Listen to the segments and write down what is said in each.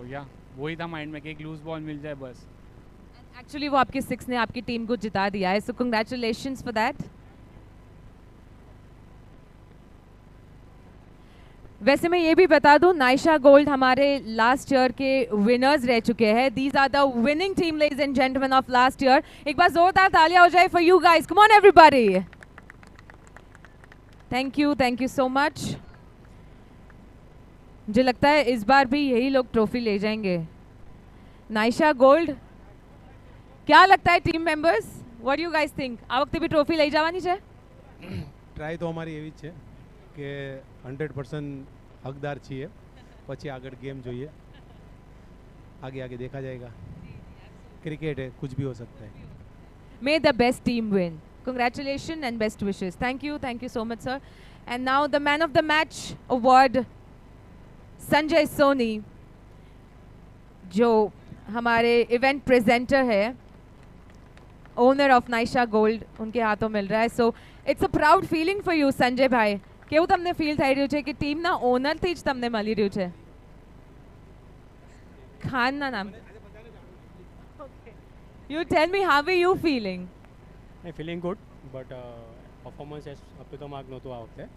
या वही था माइंड में कि एक लूज बॉल मिल जाए बस। एक्चुअली वो आपके 6 ने आपकी टीम को जिता दिया है, सो कंग्रेचुलेशंस फॉर दैट। वैसे मैं ये भी बता दूं, नाइशा गोल्ड हमारे लास्ट ईयर के विनर्स रह चुके हैं। These are the winning team ladies and gentlemen of last year. एक बार जोरदार तालियां हो जाए for you guys, come on everybody. Thank you so much. मुझे लगता है इस बार भी यही लोग ट्रॉफी ले जाएंगे। नाइशा गोल्ड, क्या लगता है team members, what you guys think? आ वक्त भी ट्रॉफी લઈ જવાની છે? ટ્રાય તો અમારી એવી જ છે કે 100% હકદાર છીએ, પછી આગળ ગેમ જોઈએ, आगे आगे देखा जाएगा, क्रिकेट है, कुछ भी हो सकता है। May the best team win. Congratulations and best wishes. Thank you so much, sir. And now the man of the match award, Sanjay Soni, जो हमारे इवेंट प्रेजेंटर है, ओनर ऑफ नाइशा गोल्ड, उनके हाथों मिल रहा है। So it's a proud feeling for you Sanjay भाई। કેવું તમને ફીલ થઈ રહ્યું છે કે ટીમના ઓનરથી જ તમને મળી રહ્યું છે? ખાનના નામ. You tell me, how are you feeling? I'm feeling good, but performance is up to the mark नહોતું આ વખતે.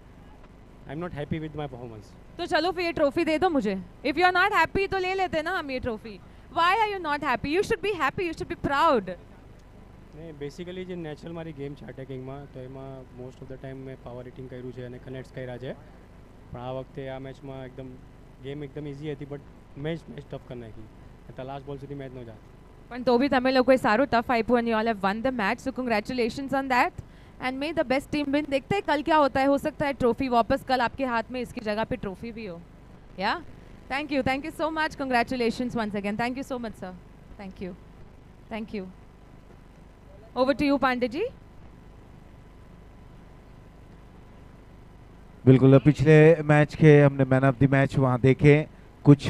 I'm not happy with my performance. तो चलो फिर ये ट्रॉफी दे दो मुझे। If you are not happy तो ले लेते ना हम ये trophy. Why are you not happy? You should be happy. You should be proud. નહીં, બેસિકલી જે નેચરલ મારી ગેમ છે અટેકિંગમાં, તો એમાં મોસ્ટ ઓફ ધ ટાઈમ મેં પાવર હિટિંગ કર્યું છે અને કનેક્ટ્સ કર્યા છે, પણ આ વખતે આ મેચમાં એકદમ ગેમ એકદમ ઇઝી હતી, બટ મેચ ટફ કરી નાખી, એટલે લાસ્ટ બોલ સુધી મેચ ન જાત. પણ તો भी તમે લોકોએ સારું ટફ આપ્યું and you all have won the match, so congratulations on that and may the best team win. देखते हैं कल क्या होता है, हो सकता है ट्रॉफी वापस कल आपके हाथ में इसकी जगह पे ट्रॉफी भी हो। या thank you so much, congratulations once again, thank you so much sir, thank you. Over to you Pandey ji. बिल्कुल, पिछले मैच के हमने मैन ऑफ द मैच वहाँ देखे, कुछ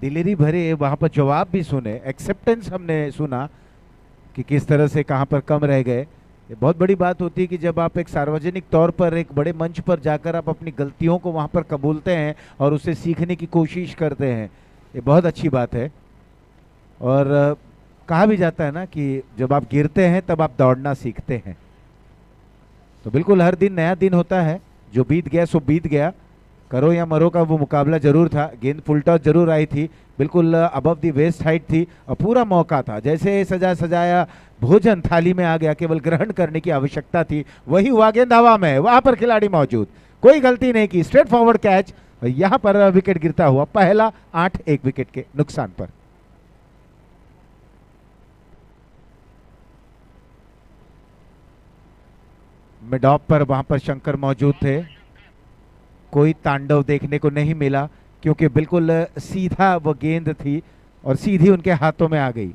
दिलेरी भरे वहाँ पर जवाब भी सुने, एक्सेप्टेंस हमने सुना कि किस तरह से कहाँ पर कम रह गए। ये बहुत बड़ी बात होती है कि जब आप एक सार्वजनिक तौर पर एक बड़े मंच पर जाकर आप अपनी गलतियों को वहाँ पर कबूलते हैं और उससे सीखने की कोशिश करते हैं, ये बहुत अच्छी बात है। और कहा भी जाता है ना कि जब आप गिरते हैं तब आप दौड़ना सीखते हैं। तो बिल्कुल हर दिन नया दिन होता है, जो बीत गया सो बीत गया, करो या मरो का वो मुकाबला जरूर था। गेंद फुल टॉस जरूर आई थी, बिल्कुल अबव द वेस्ट हाइट थी और पूरा मौका था, जैसे सजाया भोजन थाली में आ गया, केवल ग्रहण करने की आवश्यकता थी, वही हुआ। गेंद हवा में, वहां पर खिलाड़ी मौजूद, कोई गलती नहीं की, स्ट्रेट फॉरवर्ड कैच, यहां पर विकेट गिरता हुआ, पहला 8 एक विकेट के नुकसान पर। मिड ऑफ पर वहां पर शंकर मौजूद थे, कोई तांडव देखने को नहीं मिला क्योंकि बिल्कुल सीधा वो गेंद थी और सीधी उनके हाथों में आ गई।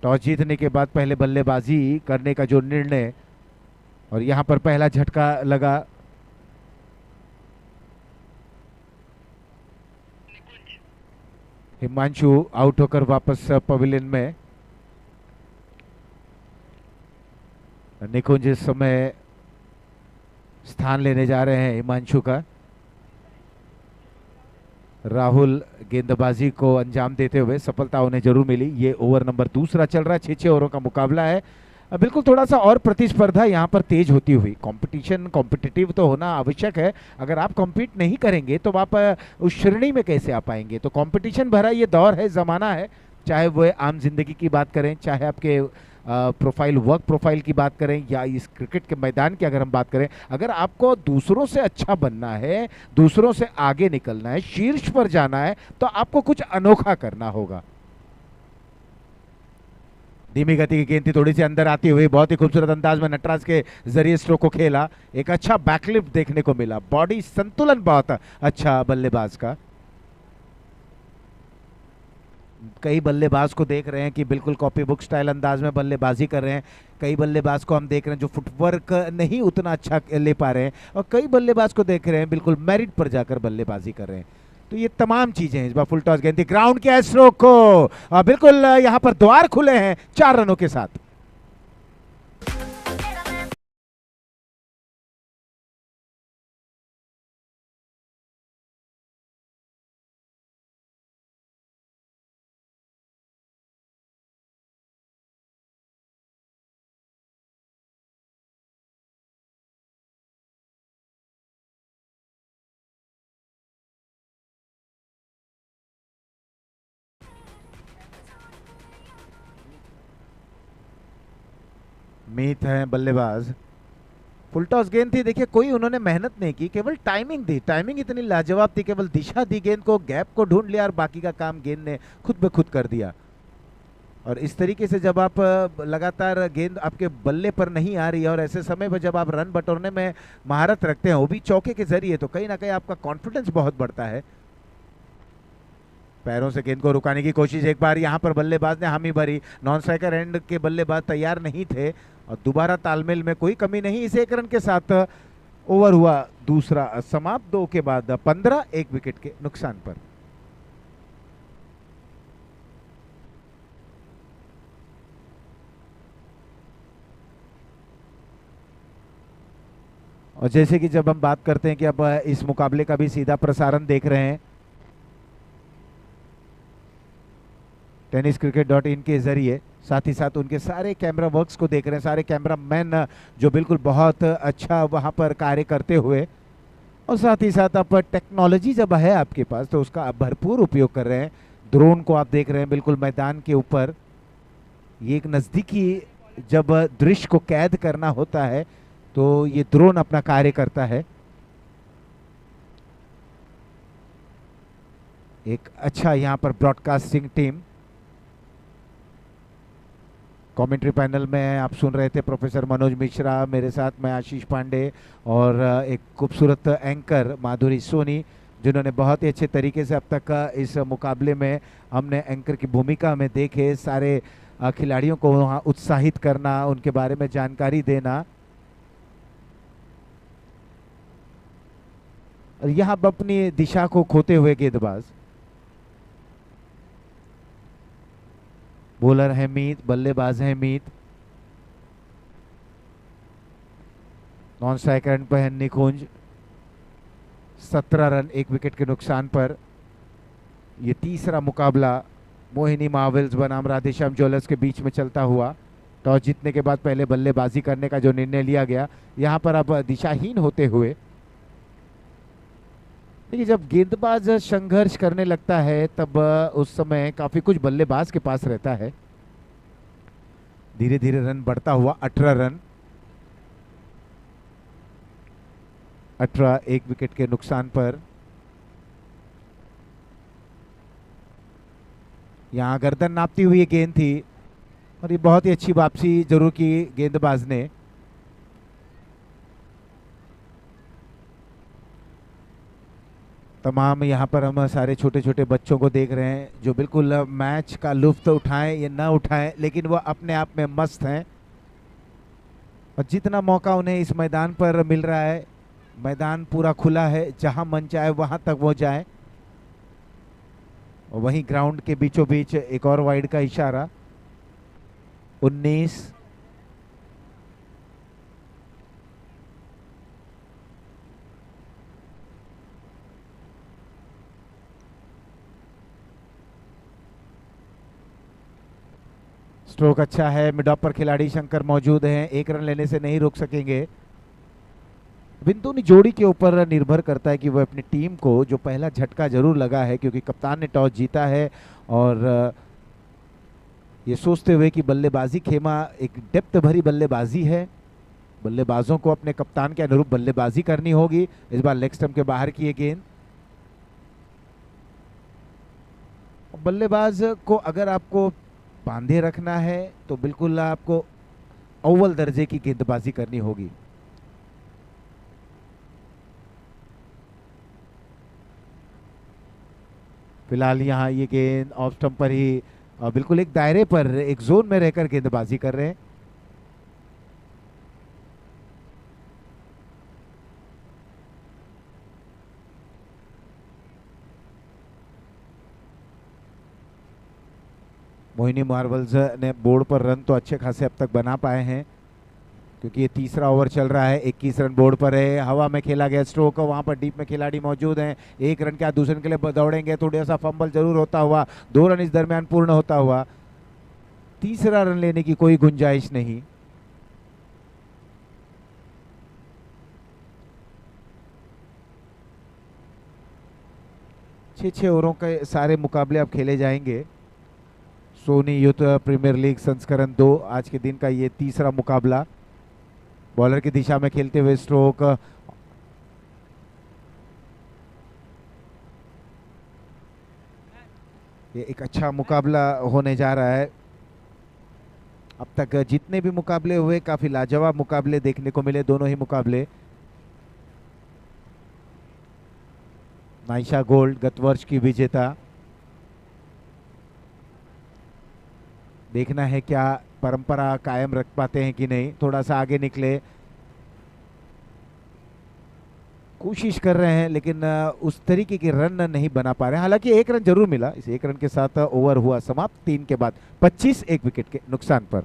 टॉस जीतने के बाद पहले बल्लेबाजी करने का जो निर्णय, और यहां पर पहला झटका लगा। हिमांशु आउट होकर वापस पवेलियन में। निकुंज इस समय स्थान लेने जा रहे हैं हिमांशु का। राहुल गेंदबाजी को अंजाम देते हुए सफलता उन्हें जरूर मिली। ये ओवर नंबर दूसरा चल रहा है, 6 ओवरों का मुकाबला है। बिल्कुल थोड़ा सा और प्रतिस्पर्धा यहाँ पर तेज होती हुई, कंपटीशन कॉम्पिटिटिव तो होना आवश्यक है। अगर आप कॉम्पीट नहीं करेंगे तो आप उस श्रेणी में कैसे आ पाएंगे? तो कंपटीशन भरा ये दौर है, जमाना है, चाहे वो आम जिंदगी की बात करें, चाहे आपके प्रोफाइल वर्क प्रोफाइल की बात करें, या इस क्रिकेट के मैदान की अगर हम बात करें, अगर आपको दूसरों से अच्छा बनना है, दूसरों से आगे निकलना है, शीर्ष पर जाना है, तो आपको कुछ अनोखा करना होगा। धीमी गति की गेंद थी, थोड़ी सी अंदर आती हुई, बहुत ही खूबसूरत अंदाज में नटराज के जरिए स्ट्रोक को खेला, एक अच्छा बैकलिफ्ट देखने को मिला, बॉडी संतुलन बहुत अच्छा बल्लेबाज का। कई बल्लेबाज को देख रहे हैं कि बिल्कुल कॉपी बुक स्टाइल अंदाज में बल्लेबाजी कर रहे हैं, कई बल्लेबाज को हम देख रहे हैं जो फुटवर्क नहीं उतना अच्छा ले पा रहे हैं, और कई बल्लेबाज को देख रहे हैं बिल्कुल मेरिट पर जाकर बल्लेबाजी कर रहे हैं। तो ये तमाम चीजें हैं। इस बार फुल टॉस गेंद थी, ग्राउंड किया स्ट्रोक को, बिल्कुल यहाँ पर द्वार खुले हैं 4 रनों के साथ। मीत हैं बल्लेबाज। फुल टॉस गेंद थी, देखिए कोई उन्होंने मेहनत नहीं की, केवल टाइमिंग दी। टाइमिंग इतनी लाजवाब थी, केवल दिशा दी गेंद को, गैप को ढूंढ लिया और बाकी का काम गेंद ने खुद ब खुद कर दिया। और इस तरीके से जब आप लगातार गेंद आपके बल्ले पर नहीं आ रही है और ऐसे समय पर जब आप रन बटोरने में महारत रखते हैं, वो भी चौके के जरिए, तो कहीं ना कहीं आपका कॉन्फिडेंस बहुत बढ़ता है। पैरों से गेंद को रुकाने की कोशिश एक बार यहाँ पर बल्लेबाज ने हामी भरी, नॉन स्ट्राइकर एंड के बल्लेबाज तैयार नहीं थे और दोबारा तालमेल में कोई कमी नहीं। इस 1 रन के साथ ओवर हुआ दूसरा समाप्त, 2 के बाद 15, 1 विकेट के नुकसान पर। और जैसे कि जब हम बात करते हैं कि अब इस मुकाबले का भी सीधा प्रसारण देख रहे हैं tenniscricket.in के जरिए, साथ ही साथ उनके सारे कैमरा वर्क्स को देख रहे हैं, सारे कैमरा मैन जो बिल्कुल बहुत अच्छा वहां पर कार्य करते हुए, और साथ ही साथ आप टेक्नोलॉजी जब है आपके पास तो उसका आप भरपूर उपयोग कर रहे हैं। ड्रोन को आप देख रहे हैं बिल्कुल मैदान के ऊपर। ये एक नज़दीकी जब दृश्य को कैद करना होता है तो ये ड्रोन अपना कार्य करता है। एक अच्छा यहाँ पर ब्रॉडकास्टिंग टीम। कमेंट्री पैनल में आप सुन रहे थे प्रोफेसर मनोज मिश्रा, मेरे साथ मैं आशीष पांडे और एक खूबसूरत एंकर माधुरी सोनी, जिन्होंने बहुत ही अच्छे तरीके से अब तक इस मुकाबले में हमने एंकर की भूमिका में देखे, सारे खिलाड़ियों को वहाँ उत्साहित करना, उनके बारे में जानकारी देना। और यहाँ अपनी दिशा को खोते हुए गेंदबाज, बॉलर है मीत, बल्लेबाज है मीत। नॉन स्ट्राइक एंड पर है निकुंज। 17 रन 1 विकेट के नुकसान पर। ये तीसरा मुकाबला मोहिनी मार्वेल्स बनाम राधेश्याम ज्वेलर्स के बीच में चलता हुआ। टॉस जीतने के बाद पहले बल्लेबाजी करने का जो निर्णय लिया गया, यहाँ पर अब दिशाहीन होते हुए, देखिए जब गेंदबाज संघर्ष करने लगता है तब उस समय काफी कुछ बल्लेबाज के पास रहता है। धीरे धीरे रन बढ़ता हुआ 18 रन, 18 1 विकेट के नुकसान पर। यहाँ गर्दन नापती हुई गेंद थी और ये बहुत ही अच्छी वापसी जरूर की गेंदबाज ने। तमाम यहाँ पर हम सारे छोटे छोटे बच्चों को देख रहे हैं जो बिल्कुल मैच का लुत्फ उठाएं या ना उठाएं, लेकिन वो अपने आप में मस्त हैं। और जितना मौका उन्हें इस मैदान पर मिल रहा है, मैदान पूरा खुला है, जहां मन चाहे वहां तक वो जाए। और वहीं ग्राउंड के बीचों बीच एक और वाइड का इशारा। 19 स्ट्रोक अच्छा है, मिड ऑफ पर खिलाड़ी शंकर मौजूद हैं, 1 रन लेने से नहीं रुक सकेंगे। बिंदुनी जोड़ी के ऊपर निर्भर करता है कि वह अपनी टीम को, जो पहला झटका जरूर लगा है क्योंकि कप्तान ने टॉस जीता है और ये सोचते हुए कि बल्लेबाजी खेमा एक डेप्थ भरी बल्लेबाजी है, बल्लेबाजों को अपने कप्तान के अनुरूप बल्लेबाजी करनी होगी। इस बार लेग स्टंप के बाहर की गेंद। बल्लेबाज को अगर आपको बांधे रखना है तो बिल्कुल आपको अव्वल दर्जे की गेंदबाजी करनी होगी। फिलहाल यहाँ ये गेंद ऑफ स्टंप पर ही बिल्कुल एक दायरे पर, एक जोन में रहकर गेंदबाजी कर रहे हैं। मोहिनी मार्वल्स ने बोर्ड पर रन तो अच्छे खासे अब तक बना पाए हैं क्योंकि ये तीसरा ओवर चल रहा है। 21 रन बोर्ड पर है, हवा में खेला गया स्ट्रोक, वहां पर डीप में खिलाड़ी मौजूद हैं। 1 रन क्या दूसरे के लिए दौड़ेंगे, थोड़ा सा फंबल जरूर होता हुआ 2 रन इस दरमियान पूर्ण होता हुआ। तीसरा रन लेने की कोई गुंजाइश नहीं। छह ओवरों के सारे मुकाबले अब खेले जाएंगे। सोनी यूथ प्रीमियर लीग संस्करण 2 आज के दिन का ये तीसरा मुकाबला। बॉलर की दिशा में खेलते हुए स्ट्रोक, ये एक अच्छा मुकाबला होने जा रहा है। अब तक जितने भी मुकाबले हुए काफी लाजवाब मुकाबले देखने को मिले, दोनों ही मुकाबले। नाइशा गोल्ड गत वर्ष की विजेता, देखना है क्या परंपरा कायम रख पाते हैं कि नहीं। थोड़ा सा आगे निकले, कोशिश कर रहे हैं लेकिन उस तरीके के रन नहीं बना पा रहे हैं। हालांकि 1 रन जरूर मिला, इस 1 रन के साथ ओवर हुआ समाप्त 3 के बाद 25 1 विकेट के नुकसान पर।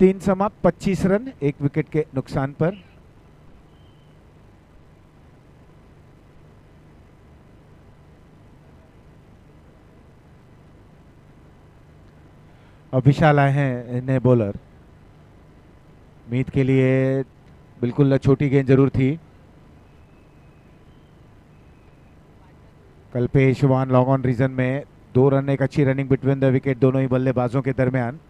तीन समाप्त 25 रन 1 विकेट के नुकसान पर। अब विशाल आए हैं नए बॉलर। मीत के लिए बिल्कुल छोटी गेंद जरूर थी। कल्पेश वन लॉन्ग ऑन रीजन में 2 रन, एक अच्छी रनिंग बिटवीन द विकेट दोनों ही बल्लेबाजों के दरमियान।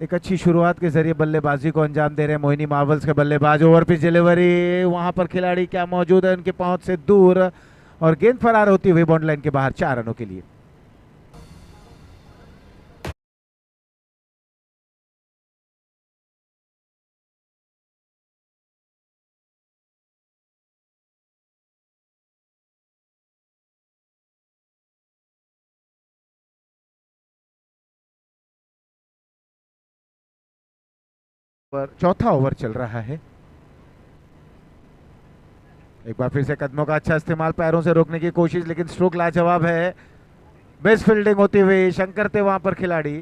एक अच्छी शुरुआत के जरिए बल्लेबाजी को अंजाम दे रहे हैं मोहिनी मार्वल्स के बल्लेबाज। ओवर पिच डिलीवरी, वहां पर खिलाड़ी क्या मौजूद है उनके पहुंच से दूर, और गेंद फरार होती हुई बाउंड्री लाइन के बाहर 4 रनों के लिए। चौथा ओवर चल रहा है। एक बार फिर से कदमों का अच्छा इस्तेमाल, पैरों से रोकने की कोशिश, लेकिन स्ट्रोक लाजवाब है। बेस्ट फील्डिंग होती हुई शंकर थे वहां पर खिलाड़ी।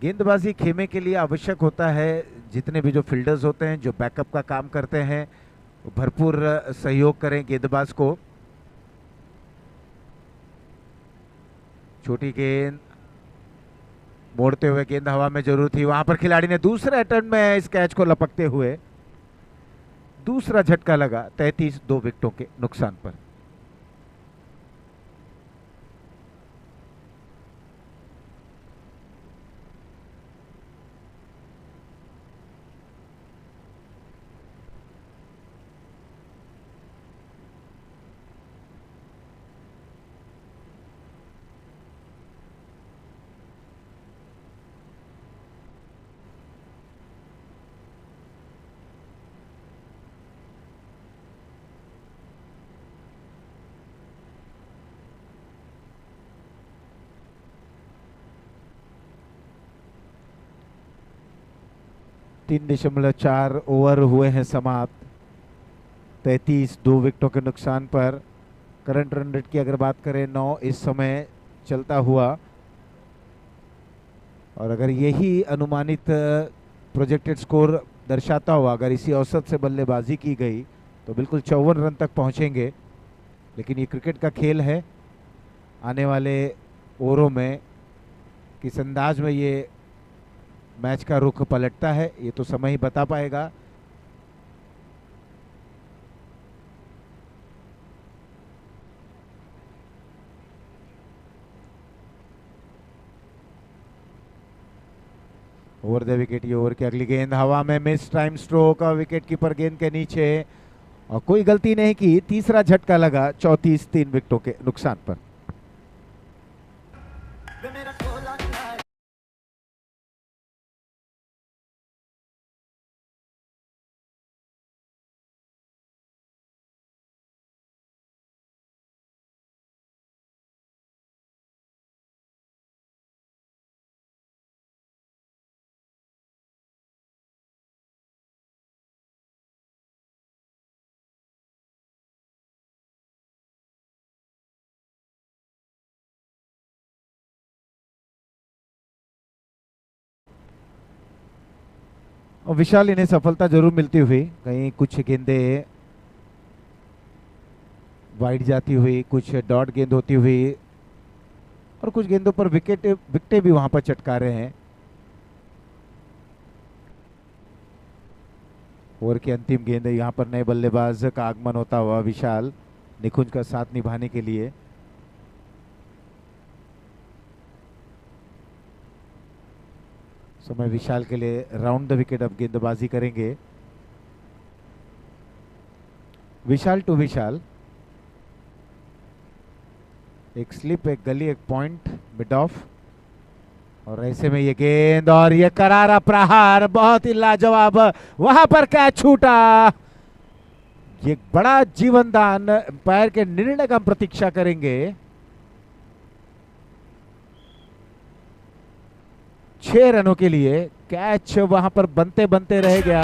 गेंदबाजी खेमे के लिए आवश्यक होता है जितने भी जो फील्डर्स होते हैं, जो बैकअप का काम करते हैं, भरपूर सहयोग करें गेंदबाज को। छोटी गेंद मोड़ते हुए गेंद हवा में जरूर थी, वहां पर खिलाड़ी ने दूसरे अटेम्प्ट में इस कैच को लपकते हुए दूसरा झटका लगा 33 2 विकेटों के नुकसान पर। तीन 3.4 ओवर हुए हैं समाप्त, 33 2 विकेटों के नुकसान पर। करंट रन रेट की अगर बात करें 9 इस समय चलता हुआ, और अगर यही अनुमानित प्रोजेक्टेड स्कोर दर्शाता हुआ, अगर इसी औसत से बल्लेबाजी की गई तो बिल्कुल 54 रन तक पहुंचेंगे। लेकिन ये क्रिकेट का खेल है, आने वाले ओवरों में किस अंदाज में ये मैच का रुख पलटता है ये तो समय ही बता पाएगा। ओवर द विकेट, ये ओवर की अगली गेंद हवा में miss, time stroke, wicket keeper गेंद के नीचे, और कोई गलती नहीं की, तीसरा झटका लगा 34 3 विकेटों के नुकसान पर। और विशाल इन्हें सफलता जरूर मिलती हुई, कहीं कुछ गेंदे वाइड जाती हुई, कुछ डॉट गेंद होती हुई और कुछ गेंदों पर विकेटें भी वहां पर चटका रहे हैं। ओवर की अंतिम गेंद है, यहाँ पर नए बल्लेबाज का आगमन होता हुआ विशाल निकुंज का साथ निभाने के लिए। समय विशाल के लिए राउंड द विकेट अब गेंदबाजी करेंगे। विशाल टू विशाल, एक स्लिप, एक गली, एक पॉइंट मिड ऑफ और ऐसे में ये गेंद और ये करारा प्रहार, बहुत ही लाजवाब, वहां पर कैच छूटा। ये बड़ा जीवनदान, अंपायर के निर्णय का हम प्रतीक्षा करेंगे। 6 रनों के लिए कैच वहां पर बनते बनते रह गया।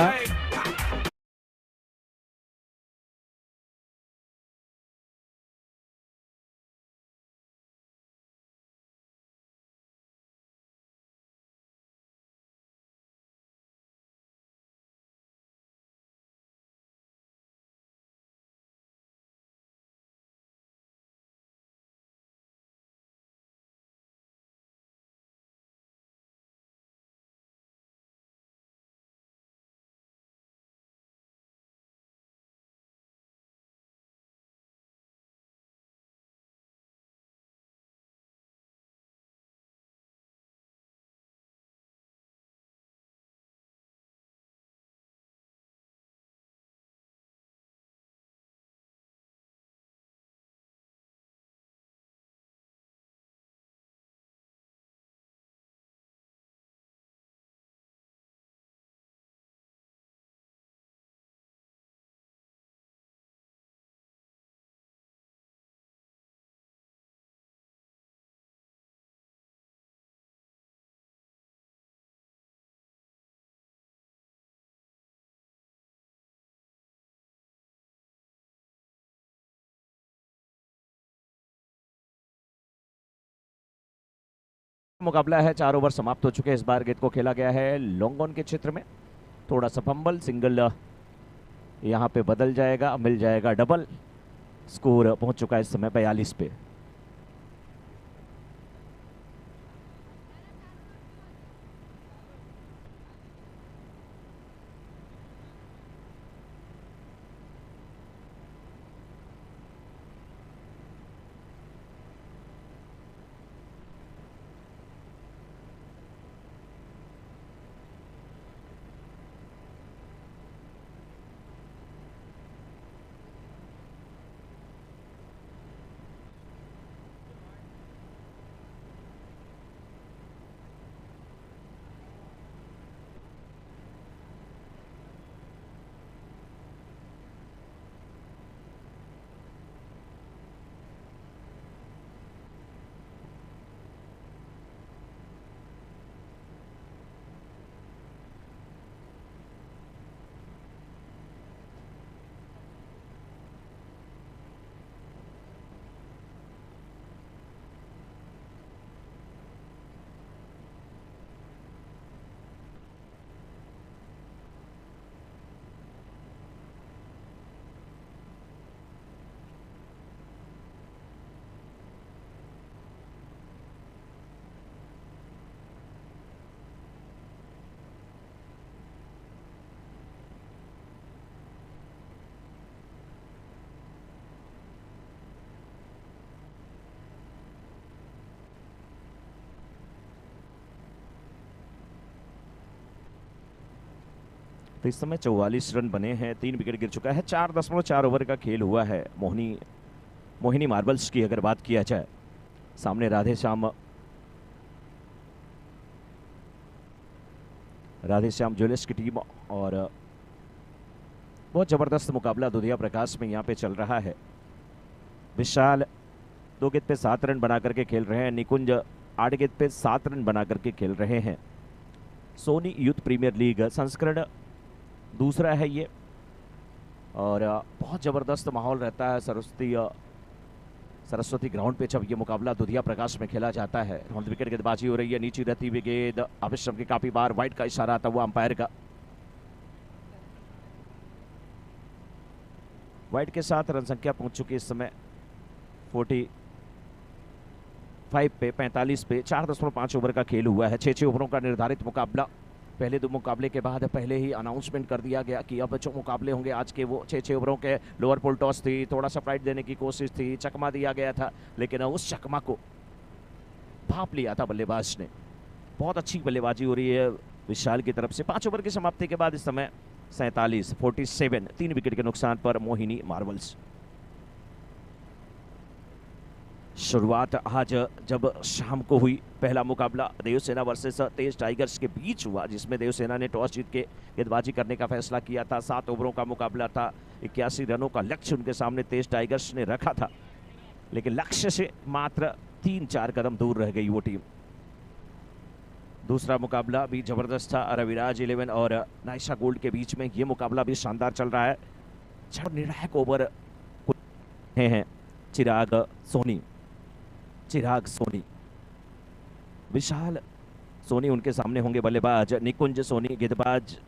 मुकाबला है, 4 ओवर समाप्त हो चुके हैं। इस बार गेंद को खेला गया है लॉन्ग ऑन के क्षेत्र में, थोड़ा सा फंबल, सिंगल यहाँ पे बदल जाएगा, मिल जाएगा डबल। स्कोर पहुंच चुका है इस समय 42 पे। तो इस समय 44 रन बने हैं, 3 विकेट गिर चुका है। 4.4 ओवर का खेल हुआ है। मोहिनी मार्बल्स की अगर बात किया जाए, सामने राधे श्याम ज्वेलर्स की टीम और बहुत जबरदस्त मुकाबला दुधिया प्रकाश में यहाँ पे चल रहा है। विशाल 2 गेंद पे 7 रन बना करके खेल रहे हैं, निकुंज 8 गेंद पे 7 रन बना करके खेल रहे हैं। सोनी यूथ प्रीमियर लीग संस्करण दूसरा है ये और बहुत ज़बरदस्त माहौल रहता है सरस्वती ग्राउंड पे जब ये मुकाबला दुधिया प्रकाश में खेला जाता है। विकेट गेंदबाजी हो रही है, नीचे रहती हुई गेंद अभिश्रम की काफ़ी बार वाइड का इशारा आता हुआ अंपायर का। वाइड के साथ रन संख्या पहुंच चुकी है इस समय 45 पे 45 पे 4.5 ओवर का खेल हुआ है। 6 ओवरों का निर्धारित मुकाबला। पहले 2 मुकाबले के बाद पहले ही अनाउंसमेंट कर दिया गया कि अब जो मुकाबले होंगे आज के वो 6 ओवरों के। लोअर पुल टॉस थी, थोड़ा सा प्राइड देने की कोशिश थी, चकमा दिया गया था, लेकिन उस चकमा को भाप लिया था बल्लेबाज ने। बहुत अच्छी बल्लेबाजी हो रही है विशाल की तरफ से। 5 ओवर की समाप्ति के बाद इस समय 47 3 विकेट के नुकसान पर मोहिनी मार्वल्स। शुरुआत आज जब शाम को हुई, पहला मुकाबला देवसेना वर्सेस तेज टाइगर्स के बीच हुआ, जिसमें देवसेना ने टॉस जीत के गेंदबाजी करने का फैसला किया था। 7 ओवरों का मुकाबला था। 81 रनों का लक्ष्य उनके सामने तेज टाइगर्स ने रखा था, लेकिन लक्ष्य से मात्र 3-4 कदम दूर रह गई वो टीम। दूसरा मुकाबला भी जबरदस्त था। रविराज 11 और नाइशा गोल्ड के बीच में ये मुकाबला भी शानदार चल रहा है। निर्णायक ओवर हैं चिराग सोनी, विशाल सोनी उनके सामने होंगे। बल्लेबाज निकुंज सोनी, गेंदबाज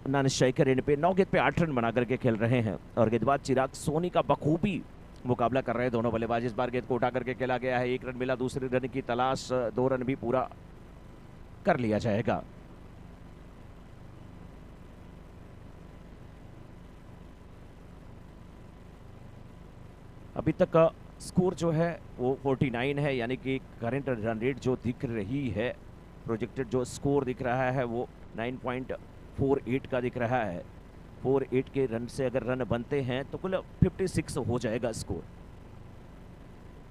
नानशेखर इन पे 9 गेंद पे 8 रन बना करके खेल रहे हैं और गेंदबाज चिराग सोनी का बखूबी मुकाबला कर रहे हैं दोनों बल्लेबाज। इस बार गेंद को उठा करके खेला गया है। 1 रन मिला, दूसरे रन की तलाश, 2 रन भी पूरा कर लिया जाएगा। अभी तक का स्कोर जो है वो 49 है, यानी कि करंट रन रेट जो दिख रही है, प्रोजेक्टेड जो स्कोर दिख रहा है वो 9.48 का दिख रहा है। 48 के रन से अगर रन बनते हैं तो कुल 56 हो जाएगा स्कोर।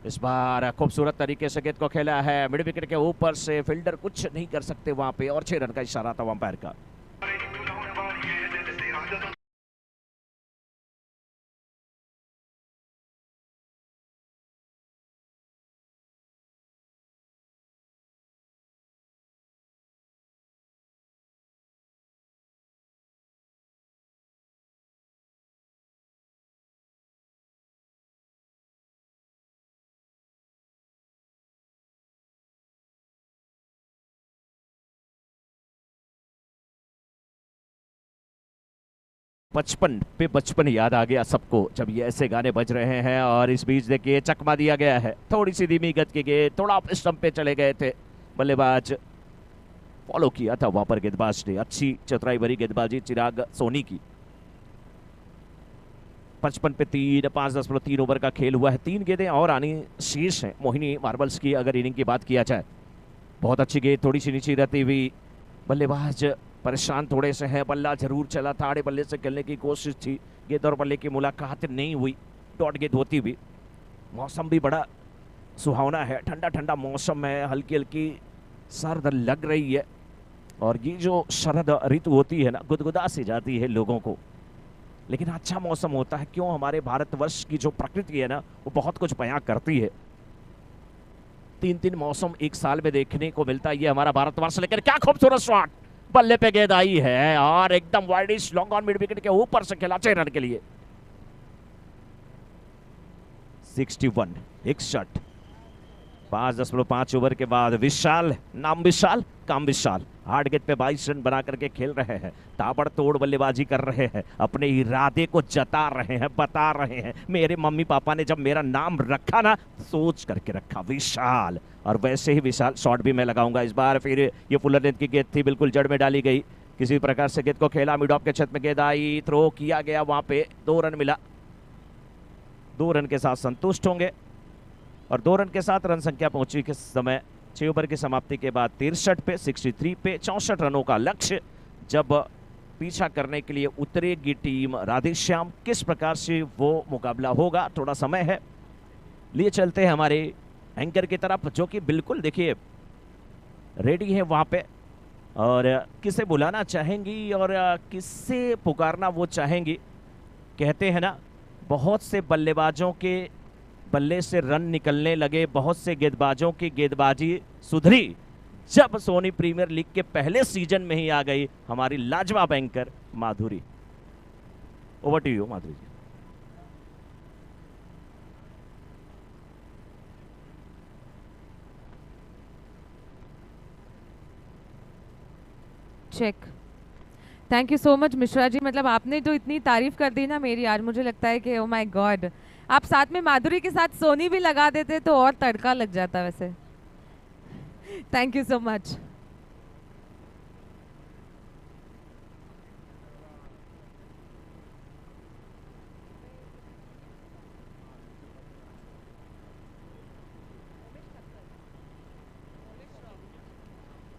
इस बार खूबसूरत तरीके से गेंद को खेला है, मिड विकेट के ऊपर से, फील्डर कुछ नहीं कर सकते वहां पे, और 6 रन का इशारा था अंपायर का। बचपन याद आ गया सबको जब ये ऐसे गाने बज रहे हैं। और इस बीच देखिए चकमा दिया गया है, थोड़ी सी धीमी गति की गेंद, थोड़ा स्टंप पे चले गए थे बल्लेबाज, फॉलो किया था वहां पर गेंदबाज ने। अच्छी चतुराई भरी गेंदबाजी चिराग सोनी की। 55 पे 3, 5.3 ओवर का खेल हुआ है। 3 गेंदें और आनी शेष हैं मोहिनी मार्बल्स की अगर इनिंग की बात किया जाए। बहुत अच्छी गेंद, थोड़ी सी नीचे रहती हुई, बल्लेबाज परेशान थोड़े से हैं। बल्ला जरूर चला था, आड़े बल्ले से खेलने की कोशिश थी, गेंद और बल्ले की मुलाकात नहीं हुई, डॉट गेंद होती हुई। मौसम भी बड़ा सुहावना है, ठंडा ठंडा मौसम है, हल्की हल्की सर्द लग रही है। और ये जो शरद ऋतु होती है ना, गुदगुदा सी जाती है लोगों को, लेकिन अच्छा मौसम होता है। क्यों? हमारे भारतवर्ष की जो प्रकृति है ना, वो बहुत कुछ बयां करती है। 3 मौसम एक साल में देखने को मिलता है ये हमारा भारतवर्ष। लेकिन क्या खूबसूरत शॉट, बल्ले पे गेंद आई है और एकदम widish long on mid wicket के ऊपर से खेला 6 रन के लिए। 61 61 5.5 ओवर के बाद विशाल, नाम विशाल काम विशाल, 8 गेंद पे 22 रन बना करके खेल रहे हैं। ताबड़तोड़ बल्लेबाजी कर रहे हैं, अपने इरादे को जता रहे हैं, बता रहे हैं। मेरे मम्मी पापा ने जब मेरा नाम रखा ना, सोच करके रखा, विशाल। और वैसे ही विशाल शॉट भी मैं लगाऊंगा इस बार। फिर ये फुलर लेंथ की गेंद थी, बिल्कुल जड़ में डाली गई। किसी प्रकार से गेंद को खेला, मिड ऑफ के छत में गेंद आई, थ्रो किया गया, वहां पे 2 रन मिला। 2 रन के साथ संतुष्ट होंगे और 2 रन के साथ रन संख्या पहुंची के समय 6 ओवर की समाप्ति के बाद 63 पे 63 पे 64 रनों का लक्ष्य जब पीछा करने के लिए उतरेगी टीम राधेश्याम। किस प्रकार से वो मुकाबला होगा, थोड़ा समय है, लिए चलते हैं हमारे एंकर की तरफ, जो कि बिल्कुल देखिए रेडी है वहां पे। और किसे बुलाना चाहेंगी और किससे पुकारना वो चाहेंगी। कहते हैं ना, बहुत से बल्लेबाजों के बल्ले से रन निकलने लगे, बहुत से गेंदबाजों की गेंदबाजी सुधरी जब सोनी प्रीमियर लीग के पहले सीजन में ही आ गई हमारी लाजवाब anchor Madhuri. Over to you Madhuri ji. Check. Thank you so much Mishra ji, मतलब आपने जो इतनी तारीफ कर दी ना मेरी आज, मुझे लगता है कि ओ माय गॉड, आप साथ में माधुरी के साथ सोनी भी लगा देते तो और तड़का लग जाता वैसे। Thank you so much.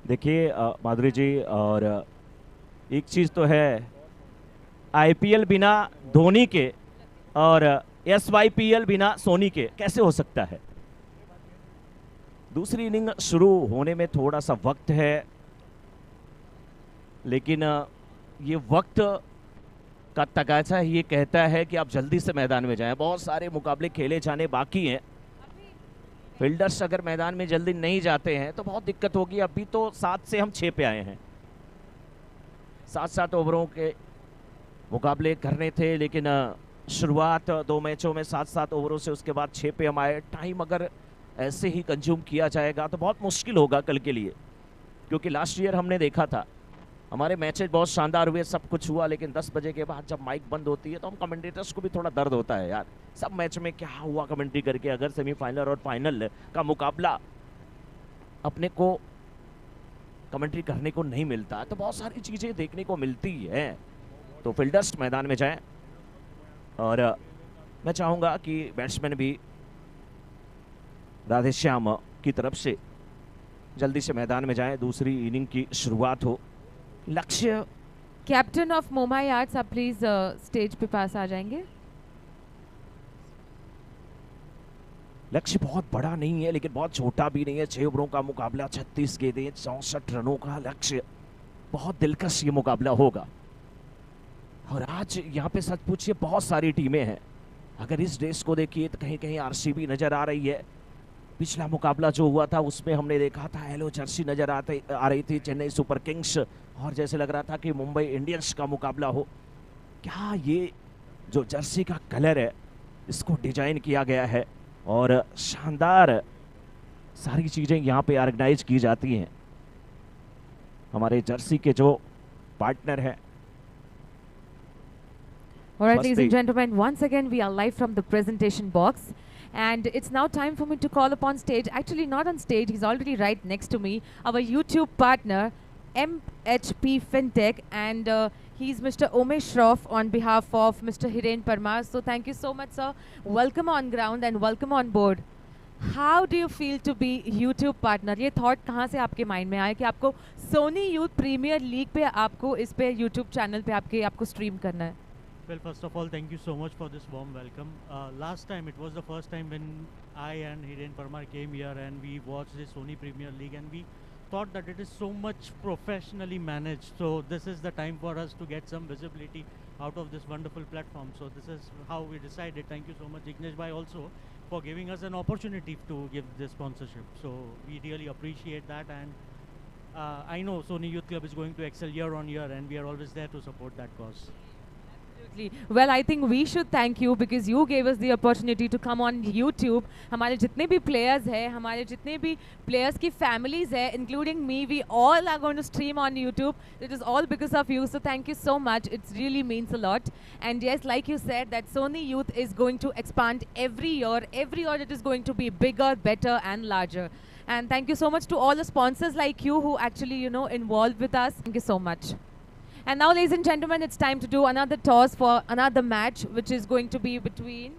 देखिए माधुरी जी, और एक चीज़ तो है, आईपीएल बिना धोनी के और एसवाईपीएल बिना सोनी के कैसे हो सकता है। दूसरी इनिंग शुरू होने में थोड़ा सा वक्त है, लेकिन ये वक्त का तकाजा ये कहता है कि आप जल्दी से मैदान में जाएं। बहुत सारे मुकाबले खेले जाने बाकी हैं। फील्डर्स अगर मैदान में जल्दी नहीं जाते हैं तो बहुत दिक्कत होगी। अभी तो 7 से हम 6 पे आए हैं। 7-7 ओवरों के मुकाबले करने थे, लेकिन शुरुआत 2 मैचों में 7-7 ओवरों से, उसके बाद 6 पे हम आए। टाइम अगर ऐसे ही कंज्यूम किया जाएगा तो बहुत मुश्किल होगा कल के लिए, क्योंकि लास्ट ईयर हमने देखा था हमारे मैचेस बहुत शानदार हुए, सब कुछ हुआ, लेकिन 10 बजे के बाद जब माइक बंद होती है तो हम कमेंटेटर्स को भी थोड़ा दर्द होता है यार, सब मैच में क्या हुआ कमेंट्री करके। अगर सेमीफाइनल और फाइनल का मुकाबला अपने को कमेंट्री करने को नहीं मिलता तो बहुत सारी चीज़ें देखने को मिलती है। तो फील्डर्स मैदान में जाएं, और मैं चाहूँगा कि बैट्समैन भी राधेश्याम की तरफ से जल्दी से मैदान में जाएं, दूसरी इनिंग की शुरुआत हो। लक्ष्य कैप्टन ऑफ मोमाई आर्ट्स, आप प्लीज स्टेज पे पास आ जाएंगे। लक्ष्य बहुत बड़ा नहीं है लेकिन बहुत छोटा भी नहीं है। 6 ओवरों का मुकाबला, 36 गेंदें, 64 रनों का लक्ष्य। बहुत दिलकश ये मुकाबला होगा। और आज यहाँ पे सच पूछिए बहुत सारी टीमें हैं। अगर इस रेस को देखिए तो कहीं कहीं आरसीबी नजर आ रही है। पिछला मुकाबला जो हुआ था उसमें हमने देखा था येलो जर्सी नजर आ रही थी, चेन्नई सुपर किंग्स, और जैसे लग रहा था कि मुंबई इंडियंस का मुकाबला हो। क्या ये जो जर्सी का कलर है इसको डिजाइन किया गया है और शानदार सारी चीजें यहाँ पे ऑर्गेनाइज की जाती हैं। हमारे जर्सी के जो पार्टनर है। All right, ladies and gentlemen, once again we are live from the presentation box, and it's now time for me to call upon stage, actually not on stage, he's already right next to me, our YouTube partner MHP Fintech, and he's Mr. Umesh Shroff on behalf of Mr. Hiren Parmar. So thank you so much, sir. Welcome on ground and welcome on board. How do you feel to be YouTube partner? ये thought कहाँ से आपके mind में आया कि आपको Sony Youth Premier League पे आपको इस पे YouTube channel पे आपको stream करना है? Well, first of all, thank you so much for this warm welcome. Last time, it was the first time when I and Hiren Parmar came here and we watched the Sony Premier League, and we thought that it is so much professionally managed. So this is the time for us to get some visibility out of this wonderful platform. So this is how we decided. Thank you so much, Ignesh Bhai, also for giving us an opportunity to give this sponsorship. So we really appreciate that, and I know Sony Youth Club is going to excel year on year, and we are always there to support that cause. Well, I think we should thank you because you gave us the opportunity to come on YouTube. हमारे जितने भी players हैं, हमारे जितने भी players की families हैं, including me, we all are going to stream on YouTube. It is all because of you. So thank you so much. It really means a lot. And yes, like you said, that Sony Youth is going to expand every year. Every year it is going to be bigger, better, and larger. And thank you so much to all the sponsors like you who actually, you know, involved with us. Thank you so much. And now, ladies and gentlemen, it's time to do another toss for another match, which is going to be between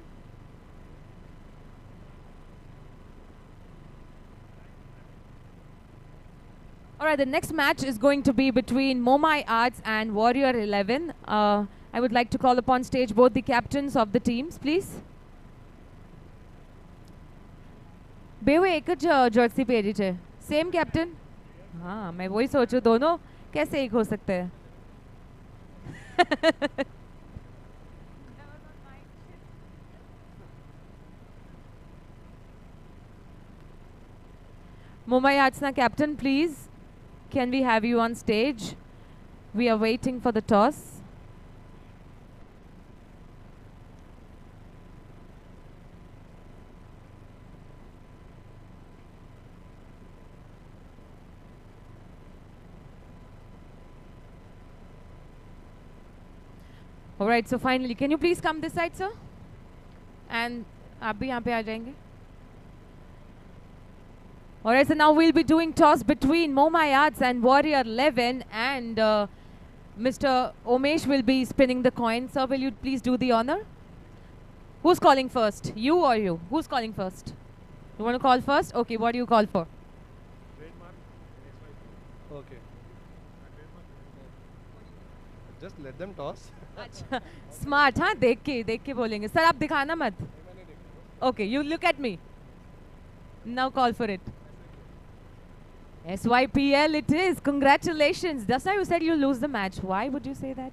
Alright, the next match is going to be between Momai Arts and Warrior 11. I would like to call upon stage both the captains of the teams, please. बेवे एक Jersey peri है, same captain. हाँ, मैं वही सोचूं दोनों कैसे एक हो सकते हैं। Mumbai Artsna captain, please, can we have you on stage? We are waiting for the toss. All right, so finally, can you please come this side, sir? And आप भी यहाँ पे आ जाएंगे. All right, so now we'll be doing toss between Momayats and Warrior 11, and Mr. Omesh will be spinning the coin. Sir, will you please do the honor? Who's calling first? You or you? Who's calling first? You want to call first? Okay, what do you call for? Okay. Just let them toss. अच्छा, smart, हाँ? देख के बोलेंगे. Sir, आप दिखाना मत. Okay, you look at me. Now call for it. SYPL it is. Congratulations. Just now you said you'll lose the match. Why would you say that?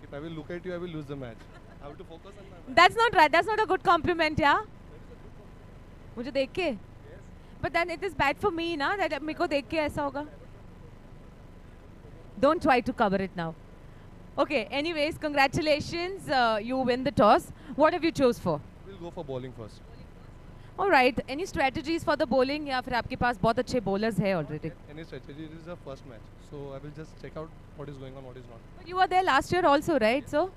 If I will look at you, I will lose the match. I have to focus on my match. That's not right. That's not a good compliment, yeah? मुझे देख के? But then it is bad for me, ना? That मेरे को देख के ऐसा होगा. Don't try to cover it now. Okay, anyways, congratulations. You win the toss. What have you chose for? We'll go for bowling first. All right. Any strategies for the bowling या फिर आपके पास बहुत अच्छे bowlers है already? Any strategy? It is the first match, so I will just check out what is going on, what is not. But you were there last year also, right? So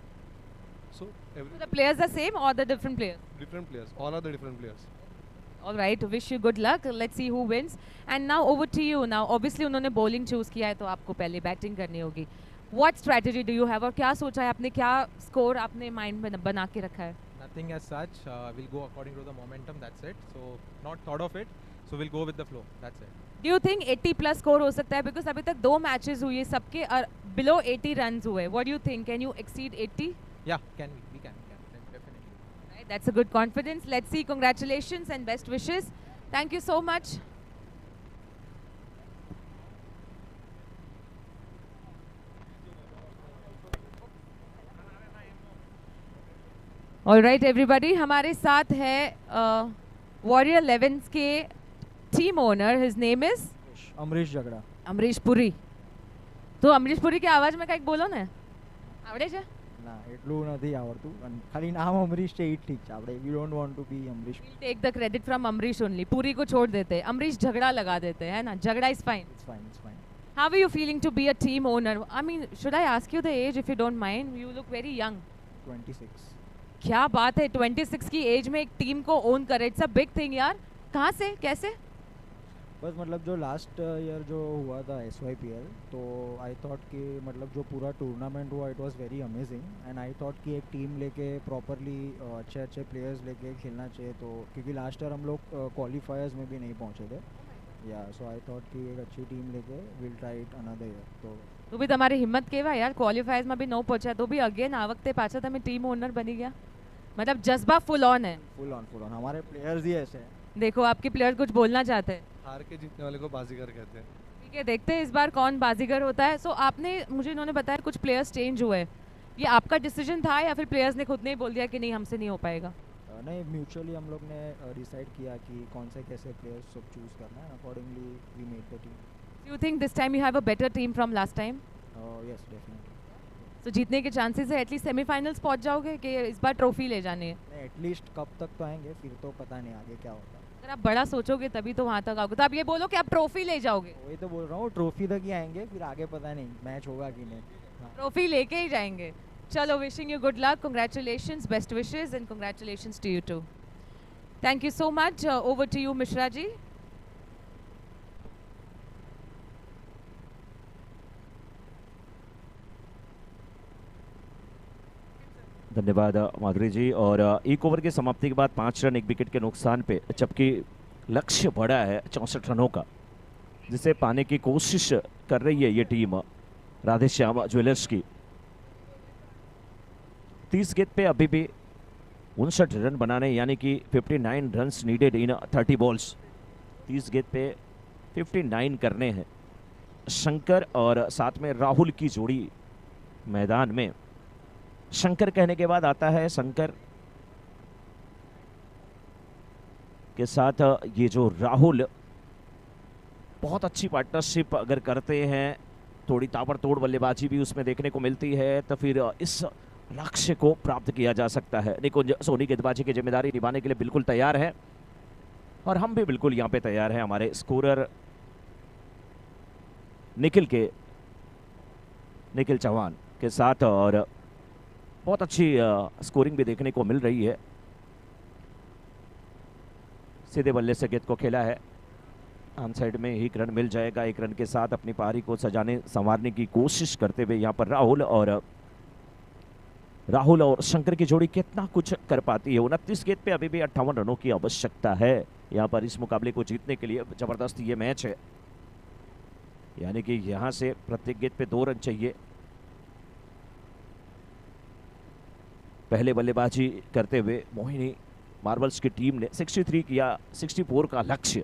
So the players are same or the different players? different players. All are the different players. All right. Wish you good luck. Let's see who wins. And now over to you. Now, obviously उन्होंने bowling choose किया है तो आपको पहले batting करनी होगी. What strategy do you have? और क्या सोचा है आपने? क्या score आपने mind में बना के रखा है? Nothing as such. We'll go according to the momentum. That's it. So not thought of it. So we'll go with the flow. That's it. Do you think 80 plus score हो सकता है? Because अभी तक 2 matches हुए सबके below 80 runs हुए. What do you think? Can you exceed 80? Yeah, can we can definitely. Right, that's a good confidence. Let's see. Congratulations and best wishes. Thank you so much. All right, everybody. हमारे साथ है Warrior 11 के team owner. His name is Amrish ઝગડા. Amrish Puri. તો અમરીશ પુરી की आवाज में કંઈક બોલો ને. આવડે છે? ના એટલું નથી આવડતું અને ખાલી નામ અમરીશ છે એ ઠીક છે આપણે. We don't want to be Amrish. We'll take the credit from Amrish only. Puri को छोड़ देते. Amrish झगड़ा लगा देते है ना. झगड़ा is fine. It's fine, it's fine. How are you feeling to be a team owner? I mean, should I ask you the age if you don't mind? You look very young. 26. क्या बात है 26 की as में एक team को own करे. It's a big thing यार. कहाँ से कैसे? बस मतलब जो लास्ट ईयर जो हुआ था SYPL तो आई थॉट कि मतलब जो पूरा टूर्नामेंट हुआ it was very amazing and I thought कि एक टीम लेके प्रॉपरली अच्छे अच्छे प्लेयर्स लेके खेलना चाहिए. तो क्योंकि लास्ट ईयर हम लोग क्वालिफायर्स में भी नहीं पहुंचे थे या सो आई थॉट कि एक अच्छी टीम लेके will try it another year. तो भी તમારી હિંમત કેવા યાર. ક્વોલિફાયર્સ में भी ન પહોંચ્યા તો भी अगेन આ વખતે પાછા તમે टीम ओनर बनी गया. मतलब जज्बा फुल ऑन है. फुल ऑन हमारे प्लेयर्स ही ऐसे हैं. देखो आपके प्लेयर कुछ बोलना चाहते हैं. हार के जीतने वाले को बाजीगर कहते हैं. ठीक है, देखते हैं इस बार कौन बाजीगर होता है. सो आपने मुझे इन्होंने बताया कुछ प्लेयर्स चेंज हुए. ये आपका डिसीजन था या फिर प्लेयर्स ने खुद ने ही बोल दिया कि नहीं हमसे नहीं हो पाएगा? नहीं म्यूचुअली हम लोग ने डिसाइड किया कि कौन से कैसे प्लेयर्स सब चूज करना है. Accordingly we made the team. You think this time you have a better team from last time? Yes definitely. तो जीतने के चांसेस है. एटलीस्ट सेमीफाइनल्स पहुंच जाओगे कि इस बार ट्रॉफी ले जानी है? नहीं एटलीस्ट कब तक तो आएंगे फिर तो पता नहीं आगे क्या होता है. अगर आप बड़ा सोचोगे तभी तो वहाँ तक आओगे. तो आप ये बोलो कि आप ट्रॉफी ले जाओगे? वही तो बोल रहा हूँ ट्रॉफी तक ही आएंगे फिर आगे पता नहीं मैच होगा कि नहीं. ट्रॉफी लेके ही जाएंगे. चलो, wishing you good luck. Congratulations, best wishes and congratulations to you too. Thank you so much. Over to you Mishra ji. धन्यवाद माधुरी जी. और एक ओवर की समाप्ति के बाद 5 रन 1 विकेट के नुकसान पे, जबकि लक्ष्य बड़ा है 64 रनों का, जिसे पाने की कोशिश कर रही है ये टीम राधेश्याम ज्वेलर्स की. 30 गेंद पे अभी भी 59 रन बनाने, यानी कि 59 रन्स नीडेड इन 30 बॉल्स. 30 गेंद पे 59 करने हैं. शंकर और साथ में राहुल की जोड़ी मैदान में. शंकर कहने के बाद आता है शंकर के साथ ये जो राहुल, बहुत अच्छी पार्टनरशिप अगर करते हैं, थोड़ी ताबड़तोड़ बल्लेबाजी भी उसमें देखने को मिलती है, तो फिर इस लक्ष्य को प्राप्त किया जा सकता है. निकुंज सोनी गेंदबाजी की जिम्मेदारी निभाने के लिए बिल्कुल तैयार है और हम भी बिल्कुल यहाँ पे तैयार हैं. हमारे स्कोरर निखिल चौहान के साथ, और बहुत अच्छी स्कोरिंग भी देखने को मिल रही है। सीधे बल्ले से गेंद को खेला है, ऑन साइड में एक रन मिल जाएगा। एक रन के साथ अपनी पारी को सजाने संवारने की कोशिश करते हुए यहाँ पर राहुल और शंकर की जोड़ी कितना कुछ कर पाती है। 29 गेंद पे अभी भी 58 रनों की आवश्यकता है यहाँ पर इस मुकाबले को जीतने के लिए। जबरदस्त ये मैच है, यानी कि यहाँ से प्रत्येक गेंद पे 2 रन चाहिए। पहले बल्लेबाजी करते हुए मोहिनी मार्बल्स की टीम ने 63 किया, 64 का लक्ष्य।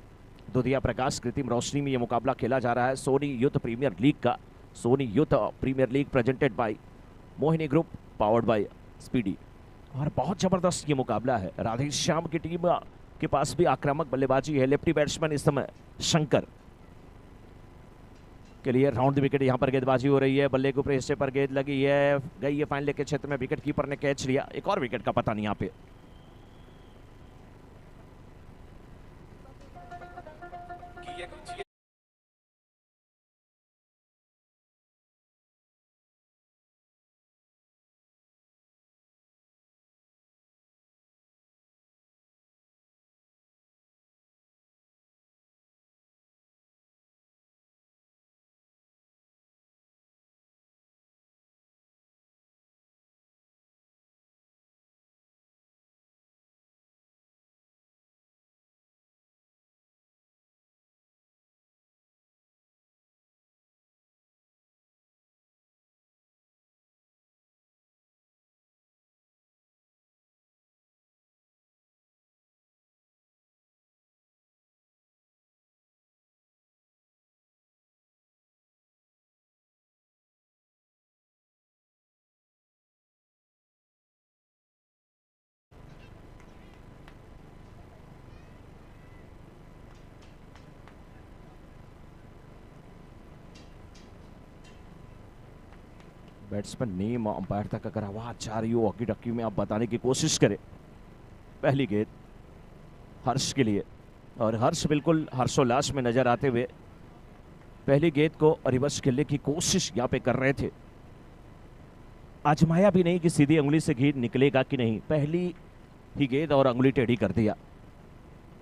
दुधिया प्रकाश कृत्रिम रोशनी में यह मुकाबला खेला जा रहा है सोनी यूथ प्रीमियर लीग का। Sony youth premier league presented by Mohini group, powered by Speedy. और बहुत जबरदस्त ये मुकाबला है। राधेश्याम की टीम के पास भी आक्रामक बल्लेबाजी है। लेफ्टी बैट्समैन इस समय शंकर के लिए राउंड विकेट यहाँ पर गेंदबाजी हो रही है। बल्ले के ऊपर हिस्से पर गेंद लगी है, गई है फाइनल के क्षेत्र में, विकेट कीपर ने कैच लिया। एक और विकेट का पता नहीं यहाँ पे। बैट्समैन नेम अंपायर तक अगर आवाज जा रही हो हॉकी डक्की में, आप बताने की कोशिश करें। पहली गेंद हर्ष के लिए, और हर्ष बिल्कुल हर्षोल्लास में नजर आते हुए पहली गेंद को रिवर्स खेलने की कोशिश यहाँ पे कर रहे थे। आजमाया भी नहीं कि सीधी उंगली से गेंद निकलेगा कि नहीं, पहली ही गेंद और उंगली टेढ़ी कर दिया।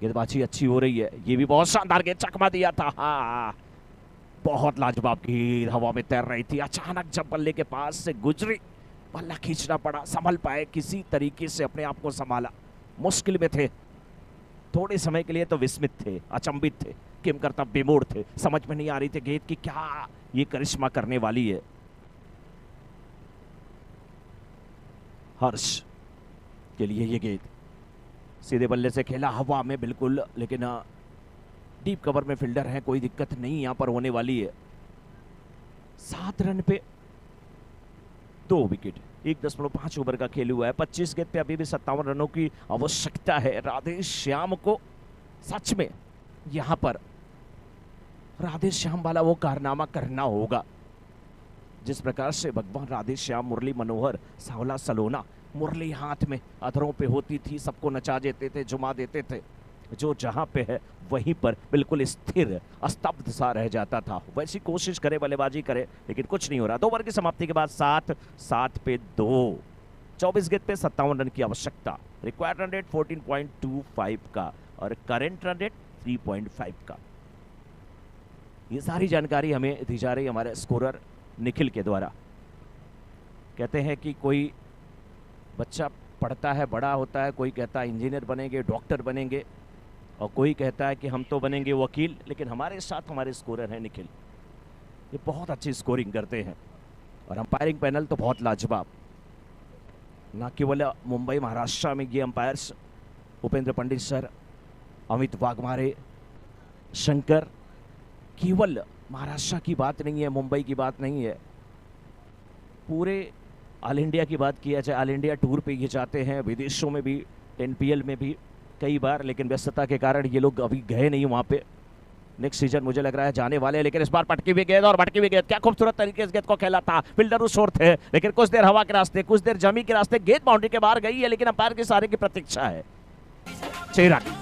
गेंदबाजी अच्छी हो रही है, ये भी बहुत शानदार गेंद, चकमा दिया था। हाँ, बहुत लाजवाब गेंद हवा में तैर रही थी, अचानक जब बल्ले के पास से गुजरी, बल्ला खींचना पड़ा, संभल पाए, किसी तरीके से अपने आप को संभाला। मुश्किल में थे थोड़े समय के लिए, तो विस्मित थे, अचंभित थे, किम करता बेमोड़ थे, समझ में नहीं आ रही थी गेंद की क्या ये करिश्मा करने वाली है। हर्ष के लिए ये गेंद सीधे बल्ले से खेला हवा में बिल्कुल, लेकिन डीप कवर में फील्डर है, कोई दिक्कत नहीं यहां पर होने वाली है। 7 रन पे 2 विकेट, 1.5 ओवर का खेल हुआ है। 25 गेंद पे अभी भी 57 रनों की आवश्यकता है। राधेश्याम को सच में यहां पर राधेश्याम वाला वो कारनामा करना होगा, जिस प्रकार से भगवान राधेश्याम मुरली मनोहर सावला सलोना, मुरली हाथ में अधरों पे होती थी, सबको नचा देते थे, जुमा देते थे, जो जहां पे है वहीं पर बिल्कुल स्थिर स्तब्ध सा रह जाता था। वैसी कोशिश करे, बल्लेबाजी करे, लेकिन कुछ नहीं हो रहा। 2 ओवर की समाप्ति के बाद 7 पे 2, 24 गेंद पे 57 रन की आवश्यकता। रिक्वायर्ड रन रेट 14.25 का और करेंट रन रेट 3.5 का। ये सारी जानकारी हमें दी जा रही हमारे स्कोरर निखिल के द्वारा। कहते हैं कि कोई बच्चा पढ़ता है, बड़ा होता है, कोई कहता है इंजीनियर बनेंगे, डॉक्टर बनेंगे, और कोई कहता है कि हम तो बनेंगे वकील। लेकिन हमारे साथ हमारे स्कोरर हैं निखिल, ये बहुत अच्छी स्कोरिंग करते हैं, और अंपायरिंग पैनल तो बहुत लाजवाब। ना केवल मुंबई महाराष्ट्र में ये अंपायर्स, उपेंद्र पंडित सर, अमित वाघमारे, शंकर, केवल महाराष्ट्र की बात नहीं है, मुंबई की बात नहीं है, पूरे ऑल इंडिया की बात किया जाए, ऑल इंडिया टूर पे ये जाते हैं, विदेशों में भी, 10PL में भी कई बार, लेकिन व्यस्तता के कारण ये लोग अभी गए नहीं वहाँ पे। नेक्स्ट सीजन मुझे लग रहा है जाने वाले हैं, लेकिन इस बार पटकी हुई गेंद और भटकी हुई गेंद, क्या खूबसूरत तरीके से गेंद को खेला था। फील्डर उस ओर थे, लेकिन कुछ देर हवा के रास्ते, कुछ देर जमी के रास्ते, गेंद बाउंड्री के बाहर गई है, लेकिन अंपायर के सहारे की प्रतीक्षा है। 6 रन।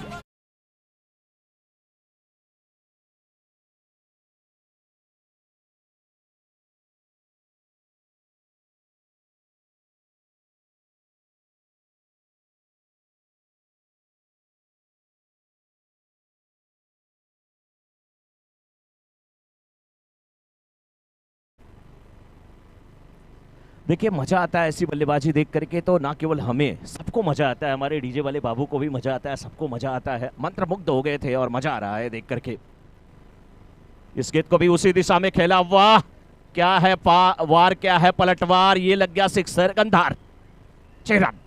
देखिए मजा आता है ऐसी बल्लेबाजी देख करके, तो ना केवल हमें, सबको मजा आता है, हमारे डीजे वाले बाबू को भी मजा आता है, सबको मजा आता है। मंत्रमुग्ध हो गए थे और मजा आ रहा है देख करके। इस गेंद को भी उसी दिशा में खेला, वाह क्या है वार, क्या है पलटवार, ये लग गया सिक्सर, गंधार 6 रन।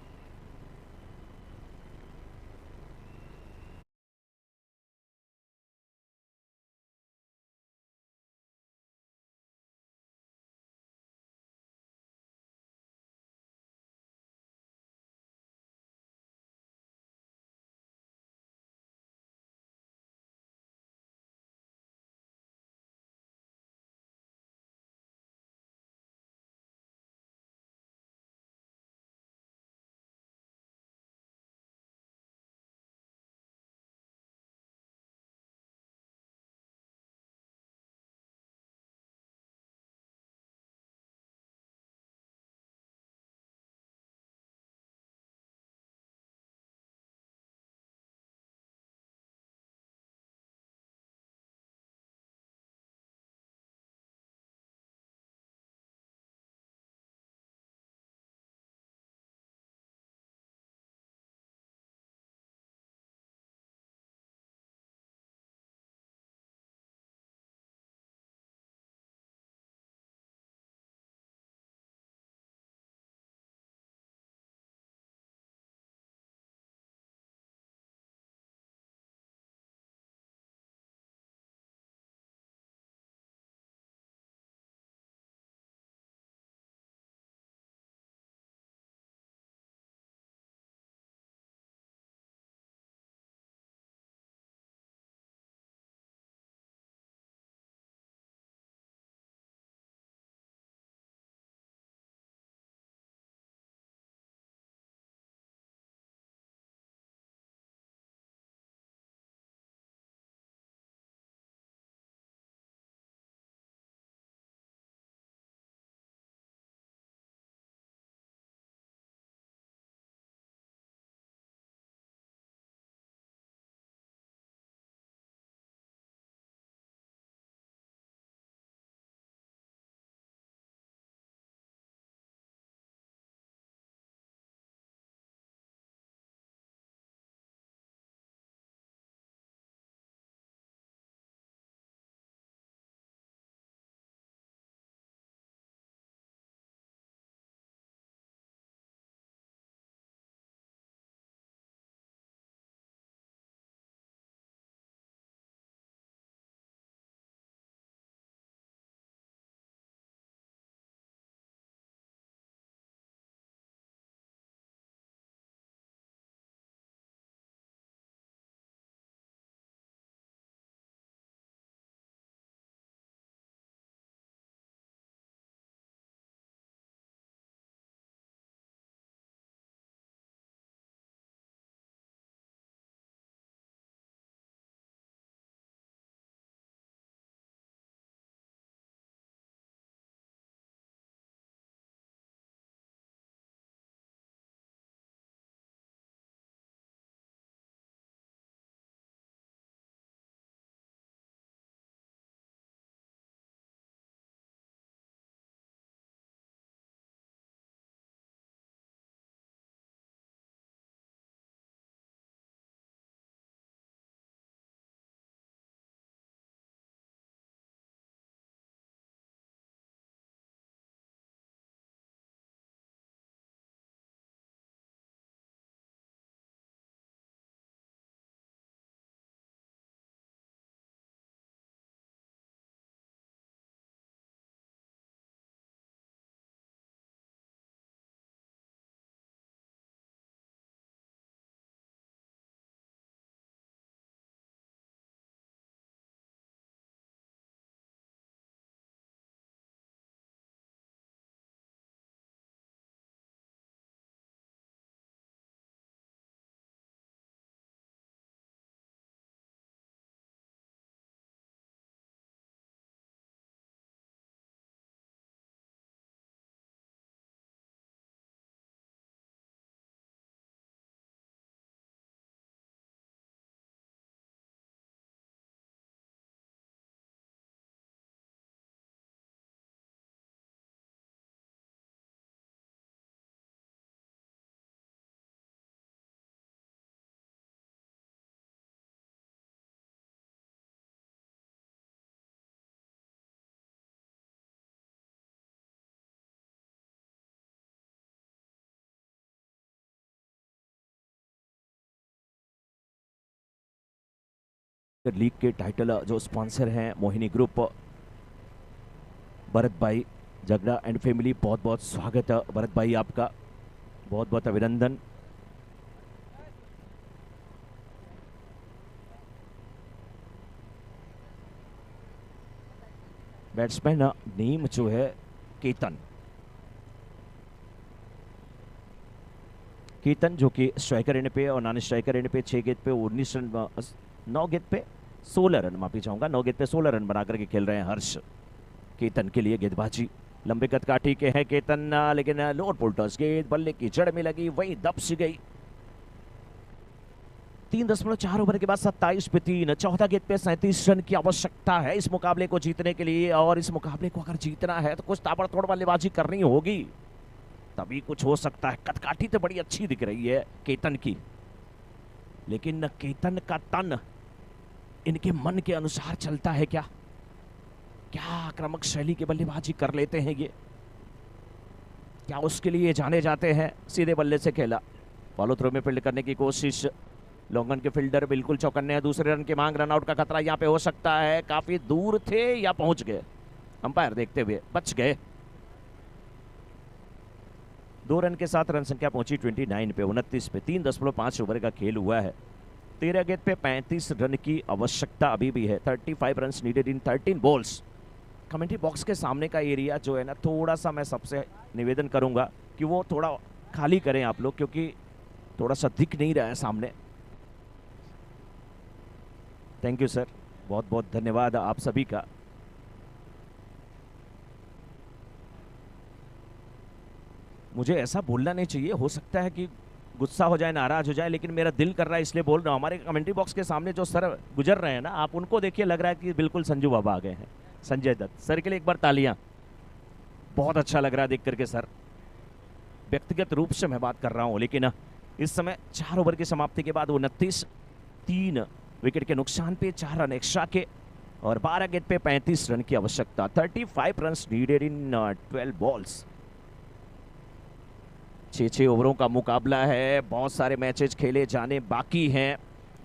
लीग के टाइटल जो स्पॉन्सर हैं मोहिनी ग्रुप, भरत भाई झगड़ा एंड फैमिली, बहुत बहुत स्वागत है भरत भाई आपका, बहुत बहुत अभिनंदन। बैट्समैन नेम जो है केतन जो कि स्ट्राइकर एंड पे और नॉन स्ट्राइकर एंड पे 6 गेंद पे 19 रन 9 गेंद पे 16 रन, माफी चाहूंगा, 9 गेंद पे 16 रन बना करके खेल रहे हैं हर्ष। केतन के लिए गेंदबाजी, लंबे कद काठी के हैं केतन, लेकिन लोअर पुल्टर्स गेंद बल्ले की जड़ में लगी, वही दब सी गई। 3.4 ओवर के बाद 27 पे 3, 14 गेंद पे 37 रन की आवश्यकता है इस मुकाबले को जीतने के लिए, और इस मुकाबले को अगर जीतना है तो कुछ ताबड़तोड़ बल्लेबाजी करनी होगी, तभी कुछ हो सकता है। कदकाठी तो बड़ी अच्छी दिख रही है केतन की, लेकिन केतन का तन इनके मन के अनुसार चलता है क्या? क्या आक्रामक शैली की बल्लेबाजी कर लेते हैं ये? क्या उसके लिए जाने जाते हैं? सीधे बल्ले से खेला, फॉलो थ्रो में फील्ड करने की कोशिश, लॉन्गन के फील्डर बिल्कुल चौकन्ने हैं, दूसरे रन की मांग, रनआउट का खतरा यहाँ पे हो सकता है। काफी दूर थे या पहुंच गए, अंपायर देखते हुए बच गए। 2 रन के साथ रन संख्या पहुंची 29 पे 29 पे 3.5 ओवर का खेल हुआ है। 13 गेंद पे 35 रन की आवश्यकता अभी भी है। 35 रन नीडेड इन 13 बॉल्स। कमेंट्री बॉक्स के सामने का एरिया जो है ना, थोड़ा सा मैं सबसे निवेदन करूंगा कि वो थोड़ा खाली करें आप लोग, क्योंकि थोड़ा सा दिख नहीं रहा है सामने। थैंक यू सर, बहुत बहुत धन्यवाद आप सभी का। मुझे ऐसा बोलना नहीं चाहिए, हो सकता है कि गुस्सा हो जाए, नाराज हो जाए, लेकिन मेरा दिल कर रहा है इसलिए बोल रहा हूँ। हमारे कमेंट्री बॉक्स के सामने जो सर गुजर रहे हैं ना, आप उनको देखिए, लग रहा है कि बिल्कुल संजू बाबा आ गए हैं। संजय दत्त सर के लिए एक बार तालियां, बहुत अच्छा लग रहा है देख करके सर। व्यक्तिगत रूप से मैं बात कर रहा हूँ, लेकिन इस समय 4 ओवर की समाप्ति के बाद 29, 3 विकेट के नुकसान पे 4 रन एक्स्ट्रा के और 12 गेंद पे 35 रन की आवश्यकता। 35 रन नीडेड इन 12 बॉल्स। 6 ओवरों का मुकाबला है, बहुत सारे मैचेस खेले जाने बाकी हैं।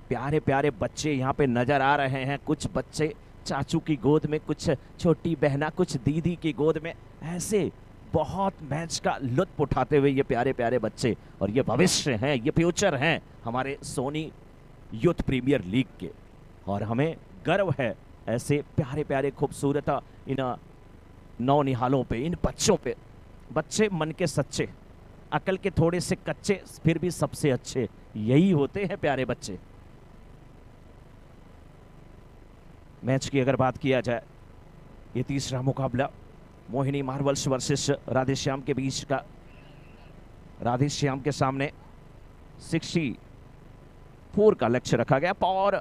प्यारे प्यारे बच्चे यहाँ पे नजर आ रहे हैं, कुछ बच्चे चाचू की गोद में, कुछ छोटी बहना, कुछ दीदी की गोद में, ऐसे बहुत मैच का लुत्फ उठाते हुए ये प्यारे प्यारे बच्चे, और ये भविष्य हैं, ये फ्यूचर हैं हमारे सोनी यूथ प्रीमियर लीग के। और हमें गर्व है ऐसे प्यारे प्यारे खूबसूरत इन नौनिहालों पे, इन बच्चों पे। बच्चे मन के सच्चे, अकल के थोड़े से कच्चे, फिर भी सबसे अच्छे, यही होते हैं प्यारे बच्चे। मैच की अगर बात किया जाए, ये तीसरा मुकाबला मोहिनी मार्वल्स वर्सेस राधेश्याम के बीच का। राधेश्याम के सामने 64 का लक्ष्य रखा गया। पावर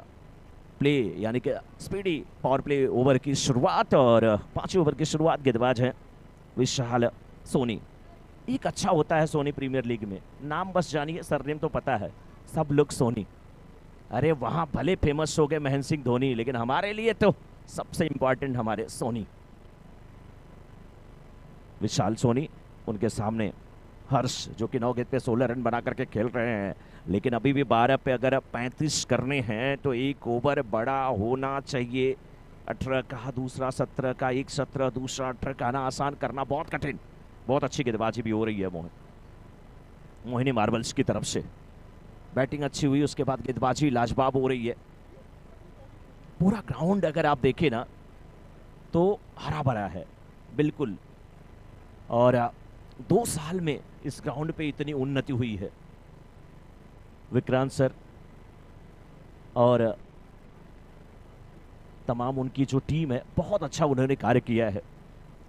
प्ले यानी कि स्पीडी पावर प्ले ओवर की शुरुआत, और 5वें ओवर की शुरुआत गेंदबाज है विशाल सोनी। एक अच्छा होता है सोनी प्रीमियर लीग में, नाम बस जानिए, सरनेम तो पता है, सब लोग सोनी। अरे वहां भले फेमस हो गए महेंद्र सिंह धोनी, लेकिन हमारे लिए तो सबसे इंपॉर्टेंट हमारे सोनी, विशाल सोनी। उनके सामने हर्ष जो कि 9 गेंद पे 16 रन बना करके खेल रहे हैं, लेकिन अभी भी 12 पे अगर 35 करने हैं तो एक ओवर बड़ा होना चाहिए। 18 का दूसरा 17 का, एक 17 दूसरा 18 का ना, आसान करना बहुत कठिन। बहुत अच्छी गेंदबाजी भी हो रही है मोहिनी मार्बल्स की तरफ से। बैटिंग अच्छी हुई, उसके बाद गेंदबाजी लाजवाब हो रही है। पूरा ग्राउंड अगर आप देखें ना तो हरा भरा है बिल्कुल, और 2 साल में इस ग्राउंड पे इतनी उन्नति हुई है। विक्रांत सर और तमाम उनकी जो टीम है, बहुत अच्छा उन्होंने कार्य किया है।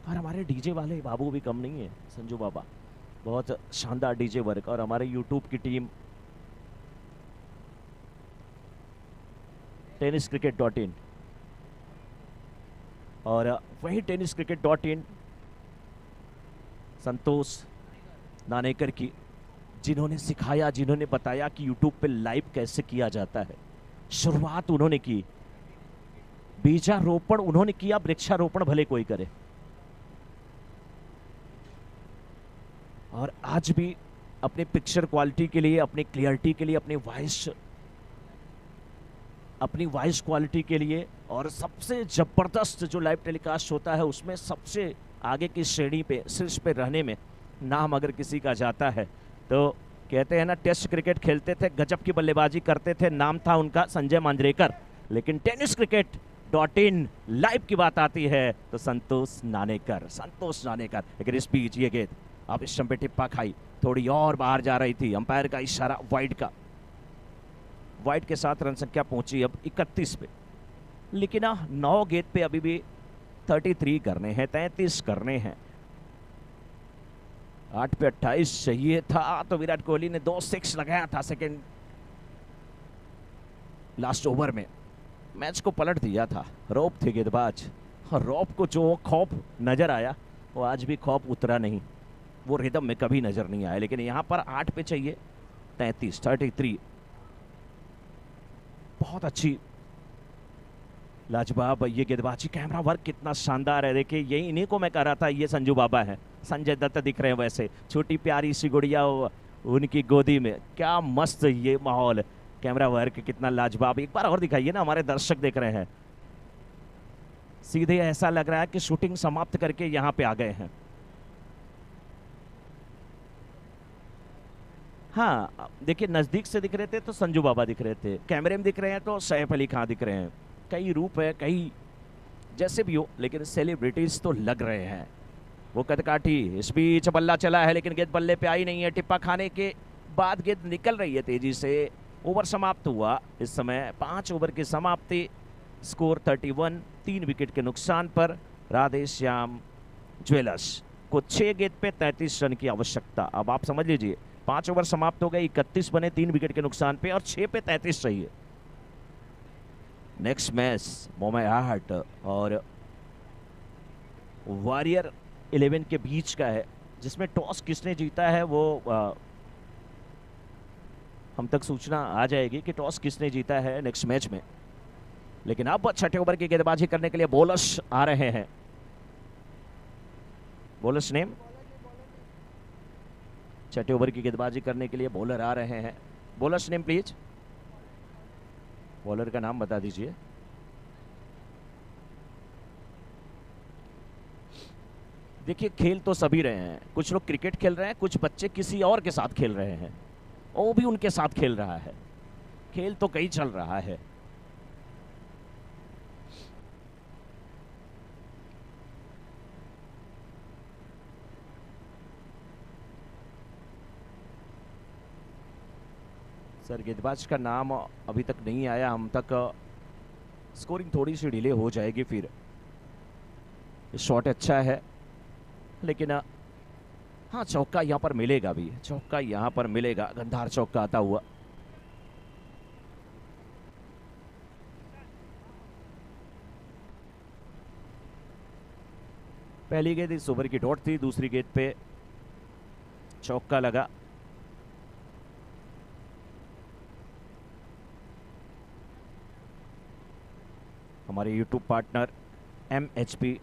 और हमारे डीजे वाले बाबू भी कम नहीं है, संजू बाबा, बहुत शानदार डीजे वर्क। और हमारे यूट्यूब की टीम tenniscricket.in, और वही tenniscricket.in संतोष नानेकर की, जिन्होंने सिखाया, जिन्होंने बताया कि यूट्यूब पे लाइव कैसे किया जाता है। शुरुआत उन्होंने की, बीजारोपण उन्होंने किया, वृक्षारोपण भले कोई करे। और आज भी अपने पिक्चर क्वालिटी के लिए, अपने क्लियरिटी के लिए, अपने वॉइस अपनी वॉइस क्वालिटी के लिए और सबसे ज़बरदस्त जो लाइव टेलीकास्ट होता है उसमें सबसे आगे की श्रेणी पे शीर्ष पे रहने में नाम अगर किसी का जाता है तो कहते हैं ना, टेस्ट क्रिकेट खेलते थे, गजब की बल्लेबाजी करते थे, नाम था उनका संजय मांजरेकर। लेकिन टेनिस क्रिकेट .in लाइव की बात आती है तो संतोष नानेकर। लेकिन इस बीच ये गेंद अब इस पे टिप्पा खाई, थोड़ी और बाहर जा रही थी, अंपायर का इशारा वाइड का। वाइड के साथ रन संख्या पहुंची अब 31 पे। लेकिन 9 गेंद पे अभी भी 33 करने हैं, 33 करने हैं। 8 पे 28 चाहिए था तो विराट कोहली ने 2 6 लगाया था सेकंड लास्ट ओवर में, मैच को पलट दिया था। रॉब थे गेंदबाज और रॉब को जो खौफ नजर आया वो आज भी खौफ उतरा नहीं, वो रिदम में कभी नजर नहीं आया। लेकिन यहाँ पर 8 पे चाहिए 33 बहुत अच्छी लाजवाब ये गेंदबाजी, कैमरा वर्क कितना शानदार है। देखिए यही इन्हीं को मैं कह रहा था, ये संजू बाबा हैं, संजय दत्त दिख रहे हैं वैसे, छोटी प्यारी सी गुड़िया उनकी गोदी में, क्या मस्त ये माहौल, कैमरा वर्क कितना लाजवाब। एक बार और दिखाइए ना, हमारे दर्शक देख रहे हैं, सीधे ऐसा लग रहा है कि शूटिंग समाप्त करके यहाँ पे आ गए हैं। हाँ देखिए, नजदीक से दिख रहे थे तो संजू बाबा दिख रहे थे, कैमरे में दिख रहे हैं तो सैफ अली खान दिख रहे हैं। कई रूप है, कई जैसे भी हो, लेकिन सेलिब्रिटीज तो लग रहे हैं। वो कदकाठी इस बीच बल्ला चला है लेकिन गेंद बल्ले पे आई नहीं है। टिप्पा खाने के बाद गेंद निकल रही है तेजी से। ओवर समाप्त हुआ इस समय, 5 ओवर की समाप्ति, स्कोर 31, 3 विकेट के नुकसान पर राधे श्याम ज्वेलर्स को 6 गेंद पे 33 रन की आवश्यकता। अब आप समझ लीजिए, 5 ओवर समाप्त हो गए, 31 बने 3 विकेट के नुकसान पे और 6 पे 33 चाहिए। नेक्स्ट मैच मुंबई हार्ट और वॉरियर 11 के बीच का है, जिसमें टॉस किसने जीता है वो हम तक सूचना आ जाएगी कि टॉस किसने जीता है नेक्स्ट मैच में। लेकिन अब 6ठे ओवर की गेंदबाजी करने के लिए बॉलर्स आ रहे हैं। बॉलर्स नेम, 6ठे ओवर की गेंदबाजी करने के लिए बॉलर आ रहे हैं। बॉलर्स नेम प्लीज, बॉलर का नाम बता दीजिए। देखिए खेल तो सभी रहे हैं, कुछ लोग क्रिकेट खेल रहे हैं, कुछ बच्चे किसी और के साथ खेल रहे हैं, वो भी उनके साथ खेल रहा है। खेल तो कहीं चल रहा है। सर गेंदबाज का नाम अभी तक नहीं आया हम तक, स्कोरिंग थोड़ी सी डिले हो जाएगी फिर। शॉट अच्छा है लेकिन हाँ चौका यहाँ पर मिलेगा भी, चौका यहाँ पर मिलेगा, गंधार चौका आता हुआ। पहली गेंद इस ओवर की डॉट थी, दूसरी गेंद पे चौका लगा। हमारे YouTube partner MHP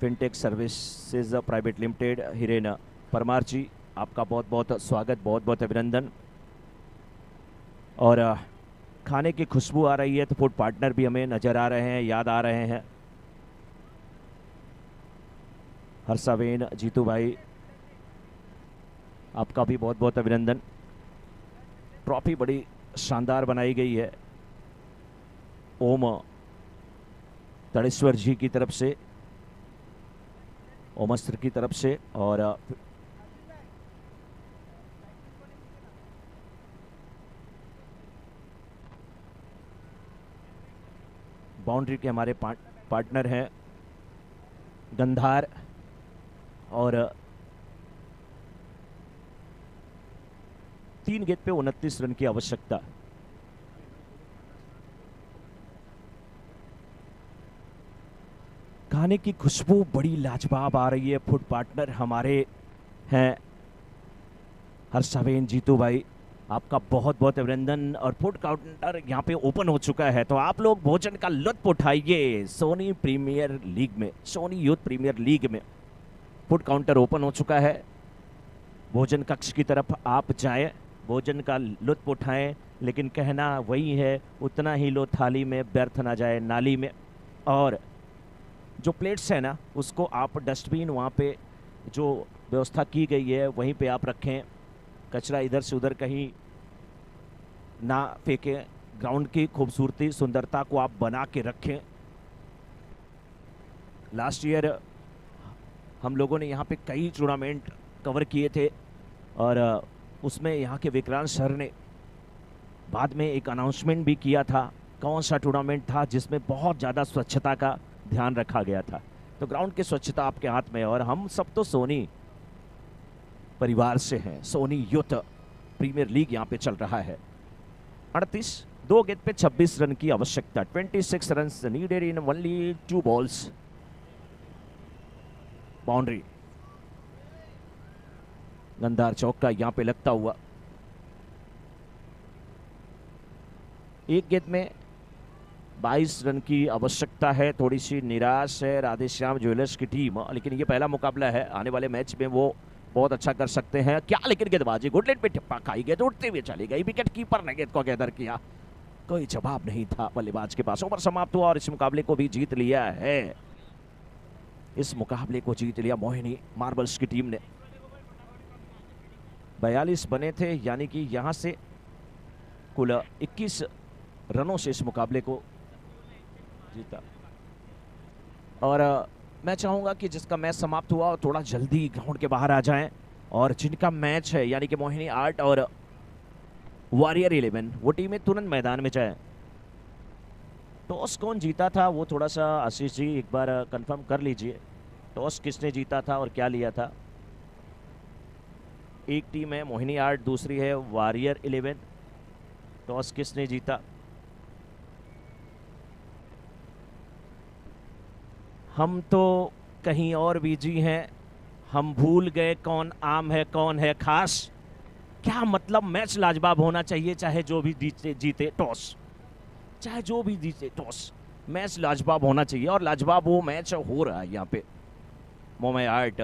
fintech services private limited Hiren Parmar ji, आपका बहुत बहुत स्वागत, बहुत बहुत अभिनंदन। और खाने की खुशबू आ रही है तो फूड पार्टनर भी हमें नज़र आ रहे हैं, याद आ रहे हैं। हर्षावेन जीतू भाई, आपका भी बहुत बहुत अभिनंदन। ट्रॉफी बड़ी शानदार बनाई गई है ओम तड़ेश्वर जी की तरफ से, ओमस्त्र की तरफ से। और बाउंड्री के हमारे पार्टनर हैं गंधार और 3 गेंद पे 29 रन की आवश्यकता। खाने की खुशबू बड़ी लाजवाब आ रही है। फूड पार्टनर हमारे हैं हर्षावेन जीतू भाई, आपका बहुत बहुत अभिनंदन। और फूड काउंटर यहाँ पे ओपन हो चुका है तो आप लोग भोजन का लुत्फ उठाइए। सोनी प्रीमियर लीग में, सोनी यूथ प्रीमियर लीग में फूड काउंटर ओपन हो चुका है। भोजन कक्ष की तरफ आप जाएं भोजन का लुत्फ उठाएं, लेकिन कहना वही है, उतना ही लो थाली में, व्यर्थ ना जाए नाली में। और जो प्लेट्स है ना, उसको आप डस्टबिन वहाँ पे जो व्यवस्था की गई है वहीं पे आप रखें, कचरा इधर से उधर कहीं ना फेंकें। ग्राउंड की खूबसूरती सुंदरता को आप बना के रखें। लास्ट ईयर हम लोगों ने यहाँ पे कई टूर्नामेंट कवर किए थे और उसमें यहाँ के विक्रांत सर ने बाद में एक अनाउंसमेंट भी किया था कौन सा टूर्नामेंट था जिसमें बहुत ज़्यादा स्वच्छता का ध्यान रखा गया था। तो ग्राउंड की स्वच्छता आपके हाथ में है और हम सब तो सोनी परिवार से हैं। सोनी यूथ प्रीमियर लीग यहाँ पे चल रहा है। 2 गेंद पे 26 रन की आवश्यकता। 26 run needed in only 2 balls. Boundary, गंदार चौका यहाँ पे लगता हुआ। 1 गेंद में 22 रन की आवश्यकता है। थोड़ी सी निराश है राधेश्याम ज्वेलर्स की टीम, लेकिन ये पहला मुकाबला है। आने वाले मैच में वो बहुत अच्छा कर सकते हैं क्या। लेकिन गेंदबाजी गुड लेट पे टिप्पा खाई, गेंद उड़ते हुए चली गई। विकेट कीपर ने गेंद को गैदर किया, कोई जवाब नहीं था बल्लेबाज के पास। ओवर समाप्त हुआ और इस मुकाबले को भी जीत लिया है। इस मुकाबले को जीत लिया मोहिनी मार्बल्स की टीम ने। 42 बने थे, यानी कि यहां से कुल 21 रनों से इस मुकाबले को जीता। और मैं चाहूंगा कि जिसका मैच समाप्त हुआ थोड़ा जल्दी ग्राउंड के बाहर आ जाएं और जिनका मैच है यानी कि मोहिनी आर्ट और वॉरियर 11 वो टीमें तुरंत मैदान में जाएं। टॉस कौन जीता था वो थोड़ा सा आशीष जी एक बार कंफर्म कर लीजिए। टॉस किसने जीता था और क्या लिया था। एक टीम है मोहिनी आर्ट, दूसरी है वॉरियर 11। टॉस किसने जीता। हम तो कहीं और बिजी हैं, हम भूल गए कौन आम है कौन है खास। क्या मतलब, मैच लाजवाब होना चाहिए चाहे जो भी जीते टॉस, चाहे जो भी जीते टॉस, मैच लाजवाब होना चाहिए और लाजवाब वो मैच हो रहा है यहाँ पे। मोमे आर्ट